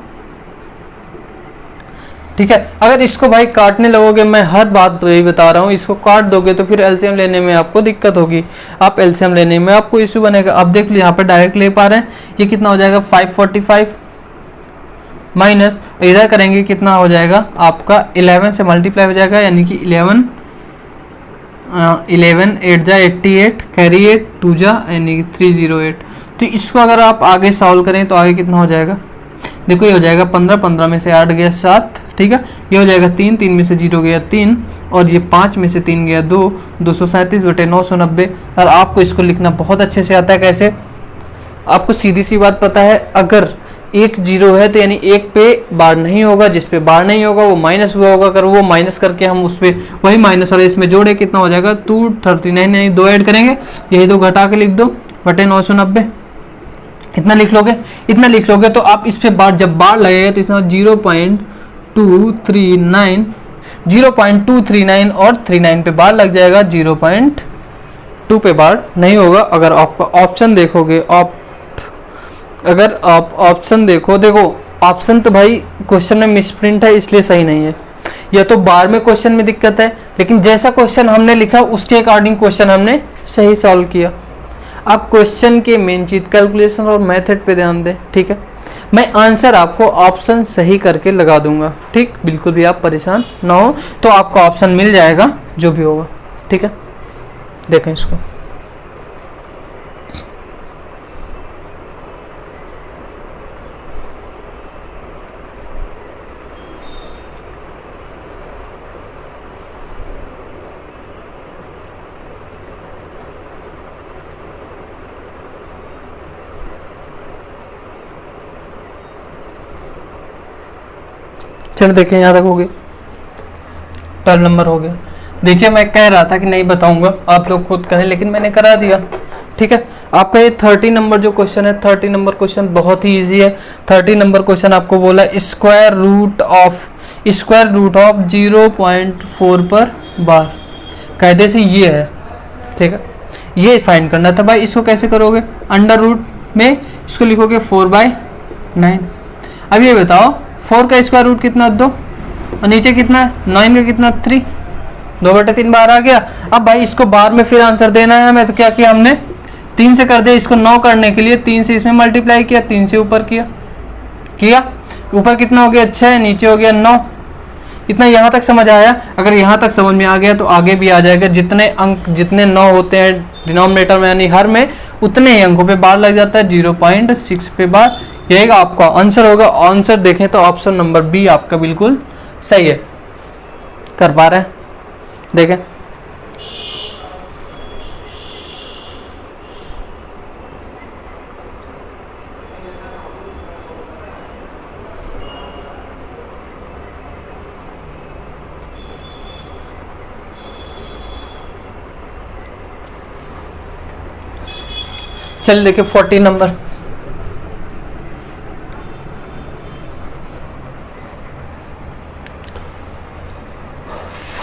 ठीक है। अगर इसको भाई काटने लगोगे, मैं हर बात यही बता रहा हूँ, इसको काट दोगे तो फिर एलसीएम लेने में आपको दिक्कत होगी, आप एलसीएम लेने में आपको इशू बनेगा। अब देख लो यहाँ पर डायरेक्ट ले पा रहे हैं, ये कितना हो जाएगा 545 माइनस इधर करेंगे कितना हो जाएगा आपका 11 से मल्टीप्लाई हो जाएगा, यानी कि 11 8 जा 88 कैरी 8 2 जा यानी कि 308। तो इसको अगर आप आगे सॉल्व करें तो आगे कितना हो जाएगा, देखो ये हो जाएगा 15, 15 में से 8 गया 7, ठीक है। ये हो जाएगा 3, 3 में से 0 गया 3, और ये 5 में से 3 गया 2, 237/990। और आपको इसको लिखना बहुत अच्छे से आता है। कैसे? आपको सीधी सी बात पता है, अगर एक 0 है तो यानी एक पे बार नहीं होगा, जिस पे बार नहीं होगा वो माइनस हुआ होगा। अगर वो माइनस करके हम उस पर वही माइनस वाले इसमें जोड़े, कितना हो जाएगा 239, यानी 2 ऐड करेंगे, यही 2 घटा के लिख दो बटे 990। इतना लिख लोगे, इतना लिख लोगे तो आप इस पे बार जब बार लगेगा तो इसमें 0.239 और 39 पे बार लग जाएगा, 0.2 पे बार नहीं होगा। अगर आपका ऑप्शन देखोगे, अगर आप ऑप्शन देखो ऑप्शन तो भाई क्वेश्चन में मिसप्रिंट है इसलिए सही नहीं है, या तो बार में क्वेश्चन में दिक्कत है, लेकिन जैसा क्वेश्चन हमने लिखा उसके अकॉर्डिंग क्वेश्चन हमने सही सॉल्व किया। आप क्वेश्चन के मेन चीज कैलकुलेशन और मेथड पे ध्यान दें, ठीक है। मैं आंसर आपको ऑप्शन सही करके लगा दूंगा, ठीक, बिल्कुल भी आप परेशान ना हो, तो आपको ऑप्शन मिल जाएगा जो भी होगा, ठीक है। देखें इसको, चलो देखें, यहाँ तक हो गया, 12 नंबर हो गया। देखिए मैं कह रहा था कि नहीं बताऊंगा, आप लोग खुद करें, लेकिन मैंने करा दिया, ठीक है। आपका ये 30 नंबर जो क्वेश्चन है, 30 नंबर क्वेश्चन बहुत ही इजी है। 30 नंबर क्वेश्चन आपको बोला स्क्वायर रूट ऑफ 0.4 पर बार, कायदे से ये है, ठीक है। ये फाइंड करना था भाई। इसको कैसे करोगे? अंडर रूट में इसको लिखोगे 4/9। अब ये बताओ 4 का स्क्वायर रूट कितना 2, और नीचे कितना है 9 का कितना 3, 2/3 बार आ गया। अब भाई इसको बार में फिर आंसर देना है हमें, तो क्या किया हमने 3 से कर दिया। इसको 9 करने के लिए 3 से इसमें मल्टीप्लाई किया, 3 से ऊपर किया ऊपर कितना हो गया 6, नीचे हो गया 9। इतना यहाँ तक समझ आया? अगर यहाँ तक समझ में आ गया तो आगे भी आ जाएगा। जितने अंक, जितने 9 होते हैं डिनोमिनेटर में यानी हर में, उतने ही अंकों पे बार लग जाता है, 0.6 पे बार। यही आपका आंसर होगा। आंसर देखें तो ऑप्शन नंबर बी आपका बिल्कुल सही है। कर पा रहे हैं? देखें, चल देखिए 40 नंबर।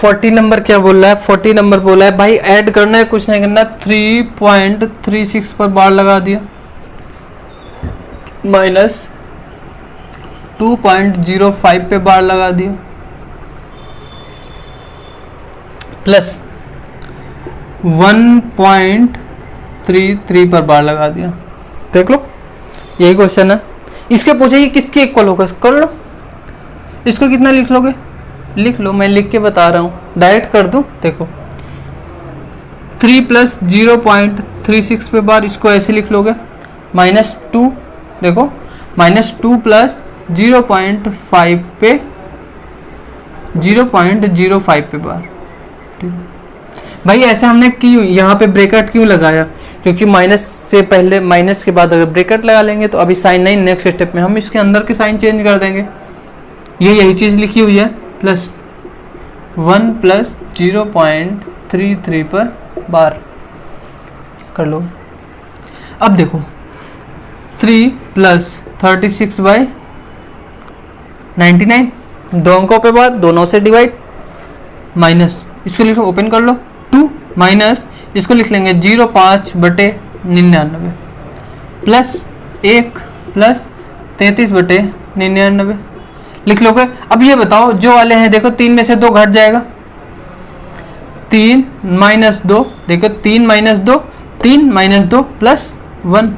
40 नंबर क्या बोल रहा है? 40 नंबर बोला है भाई ऐड करना है, कुछ नहीं करना, 3.36 पर बार लगा दिया, माइनस 2.05 पे बार लगा दिया, प्लस 1.33 पर बार लगा दिया। देख लो, यही क्वेश्चन है। इसके पूछे ये किसके इक्वल होगा, कर लो। इसको कितना लिख लोगे? लिख लो, मैं लिख के बता रहा हूँ, डायरेक्ट कर दूँ। देखो 3 प्लस 0.36 पे बार, इसको ऐसे लिख लोगे, -2, देखो -2 प्लस 0.5 पे 0.05 पे बार, ठीक। भाई ऐसे हमने क्यों यहाँ पे ब्रैकेट क्यों लगाया? क्योंकि माइनस से पहले, माइनस के बाद अगर ब्रैकेट लगा लेंगे तो अभी साइन नहीं, नेक्स्ट स्टेप में हम इसके अंदर के साइन चेंज कर देंगे। ये यही चीज़ लिखी हुई है, प्लस 1 प्लस 0.33 पर बार कर लो। अब देखो 3 प्लस 36/99, दो अंकों पे बार, दोनों से डिवाइड, माइनस इसको लिखो, ओपन कर लो 2, माइनस इसको लिख लेंगे 0.5/99, प्लस 1 प्लस 33/99 लिख लोगे। अब ये बताओ जो वाले हैं, देखो 3 में से 2 घट जाएगा, 3 माइनस 2, देखो 3 माइनस 2, 3 माइनस 2 प्लस 1।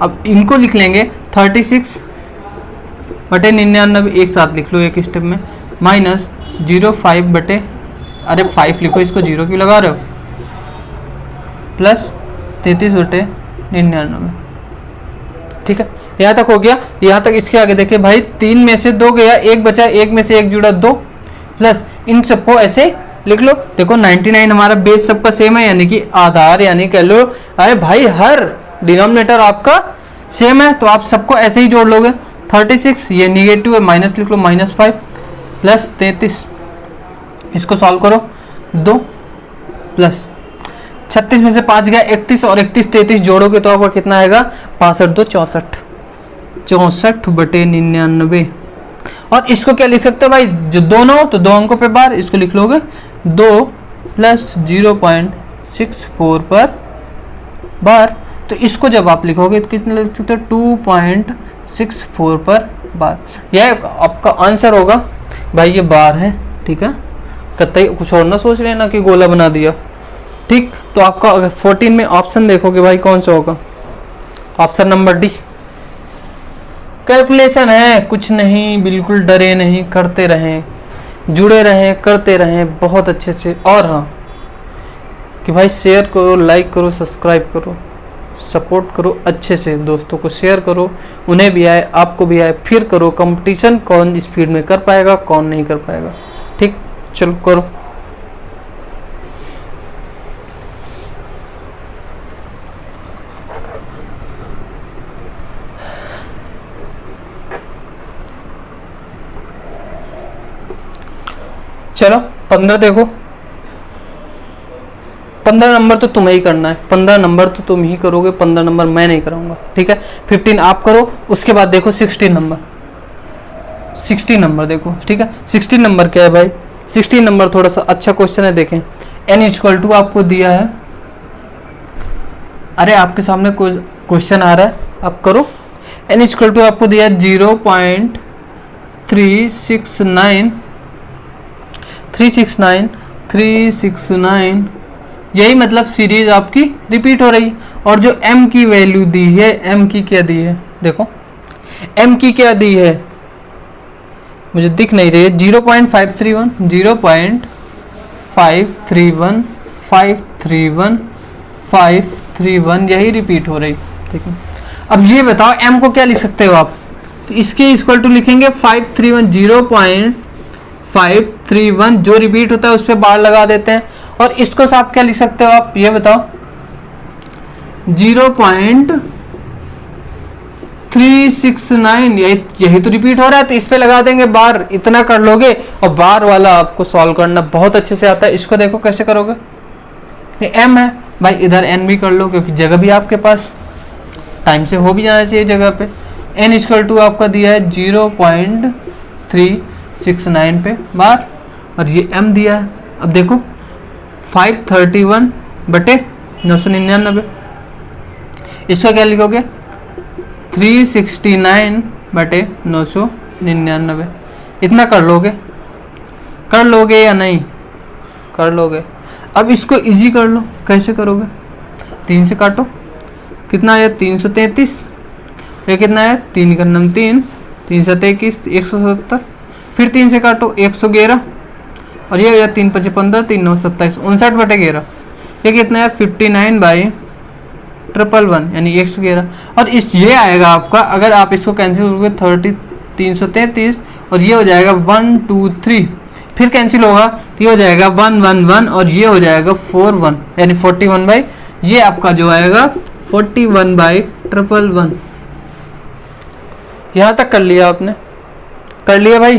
अब इनको लिख लेंगे 36/99, एक साथ लिख लो एक स्टेप में, माइनस 0.5 अरे 5 लिखो, इसको 0 क्यों लगा रहे हो, प्लस 33/99, ठीक है। यहाँ तक हो गया। यहाँ तक इसके आगे देखिए भाई, 3 में से 2 गया, 1 बचा, 1 में से 1 जुड़ा 2, प्लस इन सबको ऐसे लिख लो। देखो 99 हमारा बेस सबका सेम है, यानी कि आधार, यानी कह लो अरे भाई हर डिनोमिनेटर आपका सेम है, तो आप सबको ऐसे ही जोड़ लोगे। 36 ये निगेटिव है, माइनस लिख लो, -5 प्लस 33, इसको सॉल्व करो, 2 प्लस 36 में से 5 गया 31, और 31 33 जोड़ोगे तो आपका कितना आएगा, 65 2 64, 64/99। और इसको क्या लिख सकते हो भाई, जो दोनों तो 2 अंकों पे बार, इसको लिख लोगे 2 प्लस 0.64 पर बार। तो इसको जब आप लिखोगे तो कितने लिख सकते हो, 2.64 पर बार। यह आपका आंसर होगा भाई, ये बार है, ठीक है, कतई कुछ और ना सोच लेना कि गोला बना दिया, ठीक। तो आपका अगर 14 में ऑप्शन देखोगे भाई कौन सा होगा, ऑप्शन नंबर डी। कैलकुलेशन है, कुछ नहीं, बिल्कुल डरे नहीं, करते रहें, जुड़े रहें, करते रहें बहुत अच्छे से। और हाँ कि भाई शेयर करो, लाइक करो, सब्सक्राइब करो, सपोर्ट करो अच्छे से, दोस्तों को शेयर करो, उन्हें भी आए, आपको भी आए, फिर करो कंपटीशन, कौन स्पीड में कर पाएगा, कौन नहीं कर पाएगा, ठीक। चलो करो। चलो 15 देखो, 15 नंबर तो तुम्हें ही करना है, 15 नंबर तो तुम ही करोगे, 15 नंबर मैं नहीं कराऊंगा, ठीक है। 15 आप करो, उसके बाद देखो 16 नंबर, 16 नंबर देखो, ठीक है। 16 नंबर क्या है भाई, 16 नंबर थोड़ा सा अच्छा क्वेश्चन है, देखें। n = आपको दिया है, अरे आपके सामने कोई क्वेश्चन आ रहा है, आप करो। n = आपको दिया है 0.369, यही मतलब सीरीज आपकी रिपीट हो रही। और जो m की वैल्यू दी है, m की क्या दी है, देखो m की क्या दी है, मुझे दिख नहीं रही है, 0.531, 0.531, 531, यही रिपीट हो रही, ठीक है। अब ये बताओ m को क्या लिख सकते हो आप, तो इसके इक्वल टू लिखेंगे 531, 0.531 जो रिपीट होता है उस पर बार लगा देते हैं। और इसको आप क्या लिख सकते हो, आप ये बताओ 0.369, यही तो रिपीट हो रहा है, तो इस पे लगा देंगे बार, इतना कर लोगे। और बार वाला आपको सॉल्व करना बहुत अच्छे से आता है। इसको देखो कैसे करोगे, ये m है भाई, इधर n भी कर लो, क्योंकि जगह भी आपके पास टाइम से हो भी जाना चाहिए जगह पे। n = आपका दिया है 0.369 पे बार, और ये m दिया है। अब देखो 531/999, इसका क्या लिखोगे, 369/999, इतना कर लोगे या नहीं, कर लोगे। अब इसको इजी कर लो, कैसे करोगे, 3 से काटो, कितना आया 333, ये कितना है 3 का 3, 3 7 21, 170, फिर 3 से काटो 111, और ये हो गया 3 5 15, 3 9 27, 59/11, ये कितना है 59/111, यानी 111। और इस ये आएगा आपका, अगर आप इसको कैंसिल करोगे 333, और ये हो जाएगा 1 2 3, फिर कैंसिल होगा तो ये हो जाएगा 1 1 1, और ये हो जाएगा 4 1, यानी 41 ये आपका जो आएगा 41/111। यहाँ तक कर लिया आपने, कर लिया भाई।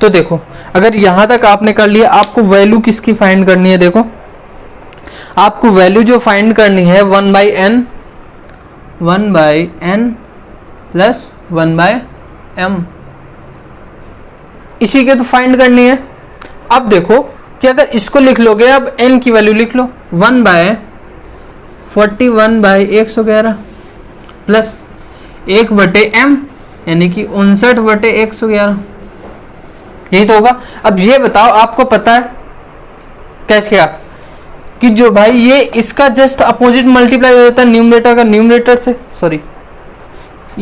तो देखो अगर यहाँ तक आपने कर लिया, आपको वैल्यू किसकी फाइंड करनी है, देखो आपको वैल्यू जो फाइंड करनी है 1/n प्लस 1/m, इसी के तो फाइंड करनी है। अब देखो कि अगर इसको लिख लोगे, अब n की वैल्यू लिख लो 1/41/111 प्लस 1/m, यानी कि 59/111, यही तो होगा। अब ये बताओ, आपको पता है कैसे क्या, कि जो भाई ये इसका जस्ट अपोजिट मल्टीप्लाई हो जाता है न्यूमरेटर का न्यूमरेटर से, सॉरी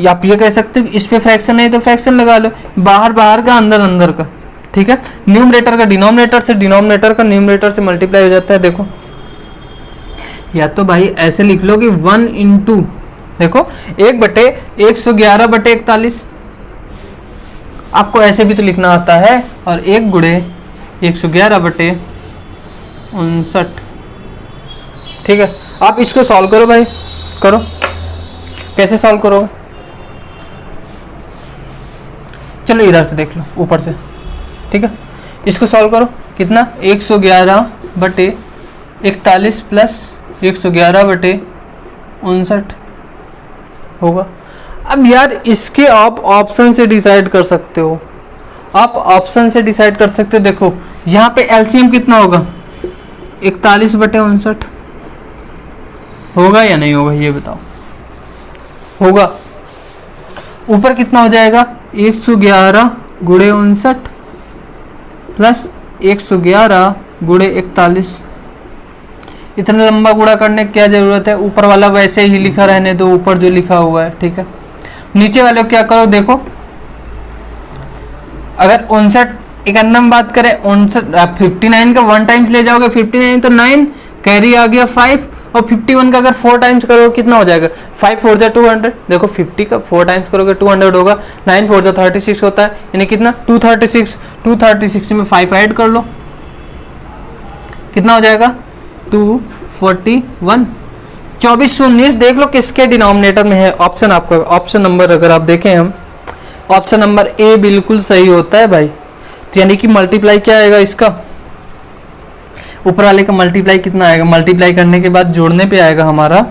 आप ये कह सकते हो इस पे फ्रैक्शन नहीं तो फ्रैक्शन लगा लो, बाहर बाहर का अंदर अंदर का, ठीक है। न्यूमरेटर का डिनोमिनेटर से, डिनोमिनेटर का न्यूमरेटर से मल्टीप्लाई हो जाता है। देखो या तो भाई ऐसे लिख लो कि 1 × देखो 1/111/41 आपको ऐसे भी तो लिखना आता है, और 1/111/59। ठीक है, आप इसको सॉल्व करो भाई, करो। कैसे सॉल्व करोगे? चलो इधर से देख लो, ऊपर से। ठीक है, इसको सॉल्व करो। कितना? 111/41 प्लस 111/59 होगा। अब यार इसके आप ऑप्शन से डिसाइड कर सकते हो, आप ऑप्शन से डिसाइड कर सकते हो। देखो यहाँ पे एलसीएम कितना होगा? 41/59 होगा या नहीं होगा, ये बताओ। होगा। ऊपर कितना हो जाएगा? 111 गुणे 59 प्लस 111 गुणे 41। इतना लंबा गुणा करने की क्या जरूरत है? ऊपर वाला वैसे ही लिखा रहने दो, ऊपर जो लिखा हुआ है। ठीक है, नीचे वाले को क्या करो, देखो अगर 59 एक अन्नम बात करें, 59 आप 59 का 1 टाइम्स ले जाओगे, 59 तो 9 कैरी आ गया 5, और 51 का अगर 4 टाइम्स करोगे कितना हो जाएगा? 5 4 जा 200। देखो 50 का 4 टाइम्स करोगे 200 होगा, 9 4 जा 36 होता है, यानी कितना? 236। 236 में 5 ऐड कर लो, कितना हो जाएगा? 241। 2419 देख लो किसके डिनोमिनेटर में है। ऑप्शन आपका, ऑप्शन नंबर अगर आप देखें हम, ऑप्शन नंबर ए बिल्कुल सही होता है भाई। तो यानी कि मल्टीप्लाई क्या आएगा इसका? ऊपर वाले का मल्टीप्लाई कितना आएगा? मल्टीप्लाई करने के बाद जोड़ने पे आएगा हमारा।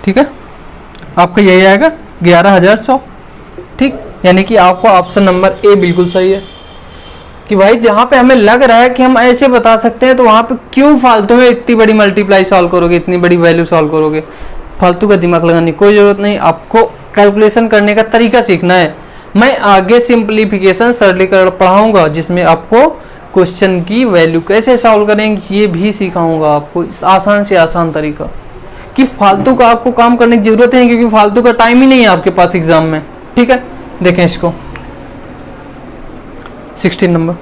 ठीक है, आपका यही आएगा 11,100। ठीक, यानी कि आपको ऑप्शन नंबर ए बिल्कुल सही है। कि भाई जहाँ पे हमें लग रहा है कि हम ऐसे बता सकते हैं, तो वहाँ पे क्यों फालतू में इतनी बड़ी मल्टीप्लाई सॉल्व करोगे, इतनी बड़ी वैल्यू सॉल्व करोगे? फालतू का दिमाग लगाने की कोई ज़रूरत नहीं। आपको कैलकुलेशन करने का तरीका सीखना है। मैं आगे सिंप्लीफिकेशन सरलीकरण पढ़ाऊंगा, जिसमें आपको क्वेश्चन की वैल्यू कैसे सॉल्व करेंगे ये भी सिखाऊंगा आपको, इस आसान से आसान तरीका। कि फालतू का आपको काम करने की जरूरत है, क्योंकि फालतू का टाइम ही नहीं है आपके पास एग्जाम में। ठीक है, देखें इसको 16 नंबर।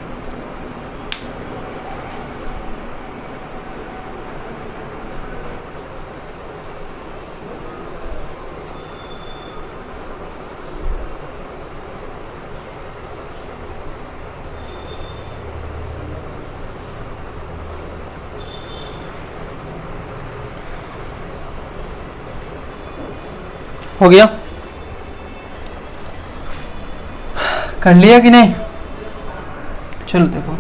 हो गया? कर लिया कि नहीं? चलो देखो,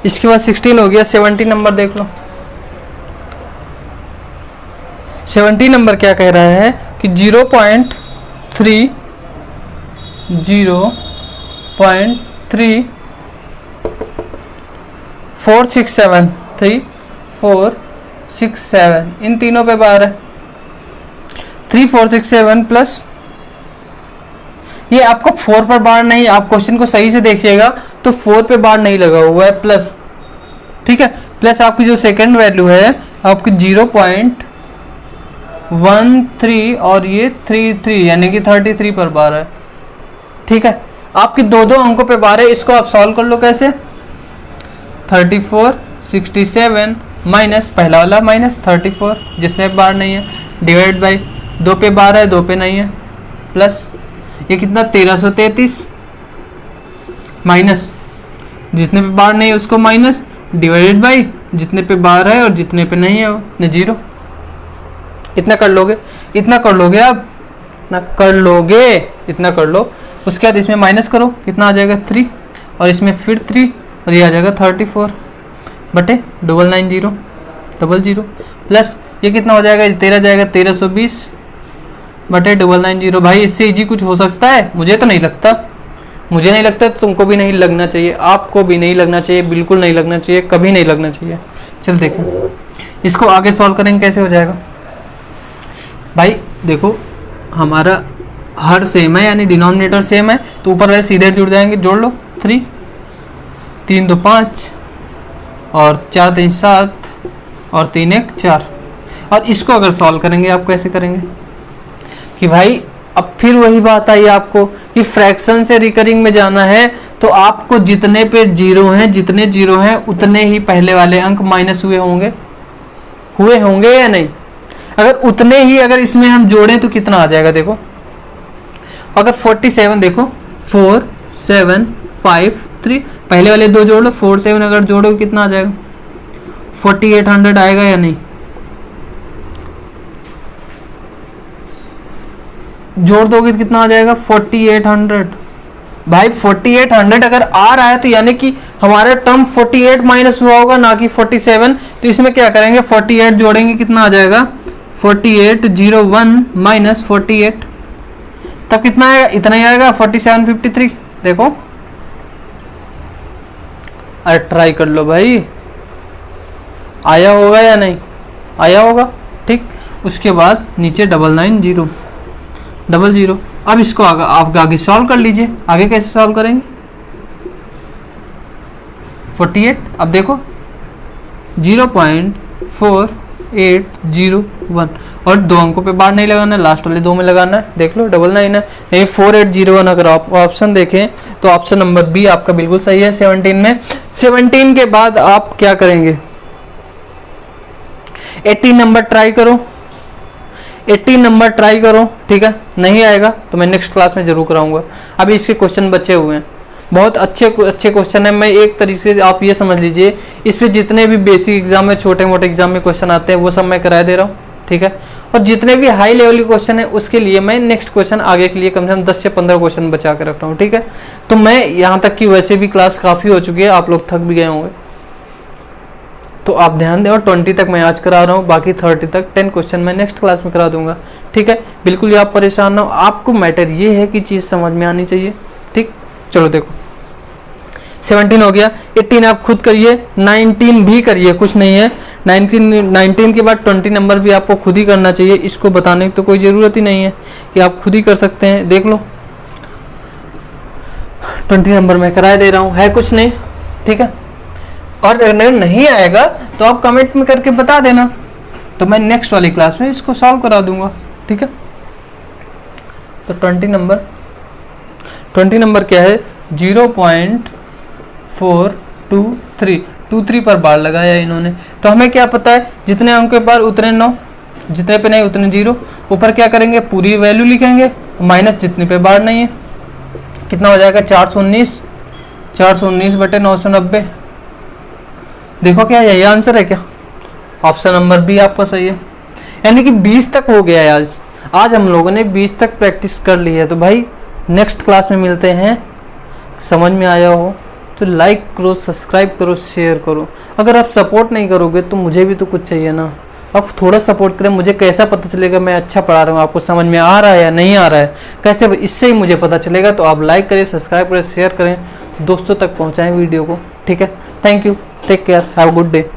इसके बाद 16 हो गया। 17 नंबर देख लो। 17 नंबर क्या कह रहा है कि 0.3 467 3 4 6 7 इन तीनों पे बार है। 3 4 6 7 प्लस ये आपको 4 पर बार नहीं, आप क्वेश्चन को सही से देखिएगा तो 4 पे बार नहीं लगा हुआ है, प्लस। ठीक है, प्लस आपकी जो सेकंड वैल्यू है आपकी 0.13 और ये 33 यानी कि 33 पर बार है। ठीक है, आपकी दो अंकों पे बार है। इसको आप सॉल्व कर लो। कैसे? 34 67 माइनस पहला वाला माइनस 34 जितने पे बार नहीं है, डिवाइड बाई 2 पे बार है 2 पे नहीं है, प्लस ये कितना 1333 माइनस जितने पे बार नहीं है उसको माइनस, डिवाइडेड बाई जितने पे बार है और जितने पे नहीं है वो 0। इतना कर लोगे, इतना कर लोगे आप, इतना कर लोगे, इतना कर लो। उसके बाद इसमें माइनस करो, कितना आ जाएगा 3, और इसमें फिर 3 और ये आ जाएगा 34 बटे 990 प्लस ये कितना हो जाएगा 13 जाएगा 1320 बटे 990। भाई इससे इजी कुछ हो सकता है? मुझे तो नहीं लगता। मुझे नहीं लगता, तुमको भी नहीं लगना चाहिए, आपको भी नहीं लगना चाहिए, बिल्कुल नहीं लगना चाहिए, कभी नहीं लगना चाहिए। चल देखें इसको आगे सॉल्व करेंगे कैसे हो जाएगा। भाई देखो हमारा हर सेम है, यानी डिनोमिनेटर सेम है, तो ऊपर वाले सीधे जुड़ जाएंगे। जोड़ लो 3 3 2 5 और 4 3 7 और 3 1 4। और इसको अगर सॉल्व करेंगे आप कैसे करेंगे कि भाई अब फिर वही बात आई आपको कि फ्रैक्शन से रिकरिंग में जाना है तो आपको जितने पे जीरो हैं, जितने जीरो हैं उतने ही पहले वाले अंक माइनस हुए होंगे या नहीं? अगर उतने ही अगर इसमें हम जोड़ें तो कितना आ जाएगा? देखो अगर 47 देखो 4 7 5 3 पहले वाले दो जोड़ लो, 4 7 अगर जोड़ो कितना आ जाएगा? 4800 आएगा या नहीं? जोड़ दोगे तो कितना आ जाएगा? 4800। भाई 4800 अगर आ रहा है तो यानी कि हमारा टर्म 48 माइनस हुआ होगा, ना कि 47। तो इसमें क्या करेंगे? 48 जोड़ेंगे, कितना आ जाएगा? 4801 माइनस 48, तब कितना आएगा? इतना ही आएगा, 4753। देखो अरे ट्राई कर लो भाई, आया होगा या नहीं? आया होगा, ठीक। उसके बाद नीचे 990 00। अब इसको आप आगे सॉल्व कर लीजिए। आगे कैसे सॉल्व करेंगे? 48, अब देखो 0.4801 और दो अंकों पे बार नहीं लगाना है, लास्ट वाले दो में लगाना है। देख लो 99 है, ये 4801। अगर आप ऑप्शन देखें तो ऑप्शन नंबर बी आपका बिल्कुल सही है 17 में। 17 के बाद आप क्या करेंगे? 18 नंबर ट्राई करो, 18 नंबर ट्राई करो, ठीक है। नहीं आएगा तो मैं नेक्स्ट क्लास में जरूर कराऊंगा। अभी इसके क्वेश्चन बचे हुए हैं, बहुत अच्छे क्वेश्चन है। मैं एक तरीके से आप ये समझ लीजिए, इस पे जितने भी बेसिक एग्जाम में, छोटे मोटे एग्जाम में क्वेश्चन आते हैं वो सब मैं करा दे रहा हूँ, ठीक है। और जितने भी हाई लेवल के क्वेश्चन है उसके लिए मैं नेक्स्ट क्वेश्चन आगे के लिए कम से कम 10 से 15 क्वेश्चन बचा के रख रहा हूँ, ठीक है। तो मैं यहाँ तक की वैसे भी क्लास काफ़ी हो चुकी है, आप लोग थक भी गए होंगे, तो आप ध्यान दें। और 20 तक मैं आज करा रहा हूँ, बाकी 30 तक 10 क्वेश्चन मैं नेक्स्ट क्लास में करा दूंगा, ठीक है। बिल्कुल ही आप परेशान ना हो, आपको मैटर ये है कि चीज़ समझ में आनी चाहिए, ठीक। चलो देखो 17 हो गया, 18 आप खुद करिए, 19 भी करिए, कुछ नहीं है। 19 के बाद 20 नंबर भी आपको खुद ही करना चाहिए, इसको बताने की तो कोई ज़रूरत ही नहीं है कि आप खुद ही कर सकते हैं। देख लो 20 नंबर मैं कराए दे रहा हूँ, है कुछ नहीं, ठीक है। और अगर नहीं आएगा तो आप कमेंट में करके बता देना, तो मैं नेक्स्ट वाली क्लास में इसको सॉल्व करा दूंगा, ठीक है। तो 20 नंबर क्या है? 0.423 पर बार लगाया इन्होंने। तो हमें क्या पता है? जितने अंक के बार उतने 9, जितने पे नहीं उतने 0। ऊपर क्या करेंगे? पूरी वैल्यू लिखेंगे, माइनस जितने पे बार नहीं है। कितना हो जाएगा? 419 बटे 990। देखो क्या यही आंसर है क्या? ऑप्शन नंबर बी आपका सही है। यानी कि 20 तक हो गया है आज हम लोगों ने 20 तक प्रैक्टिस कर ली है। तो भाई नेक्स्ट क्लास में मिलते हैं। समझ में आया हो तो लाइक करो, सब्सक्राइब करो, शेयर करो। अगर आप सपोर्ट नहीं करोगे तो मुझे भी तो कुछ चाहिए ना। आप थोड़ा सपोर्ट करें, मुझे कैसा पता चलेगा मैं अच्छा पढ़ा रहा हूँ, आपको समझ में आ रहा है या नहीं आ रहा है, कैसे? इससे ही मुझे पता चलेगा। तो आप लाइक करें, सब्सक्राइब करें, शेयर करें, दोस्तों तक पहुँचाएँ वीडियो को, ठीक है। Thank you, take care, have a good day.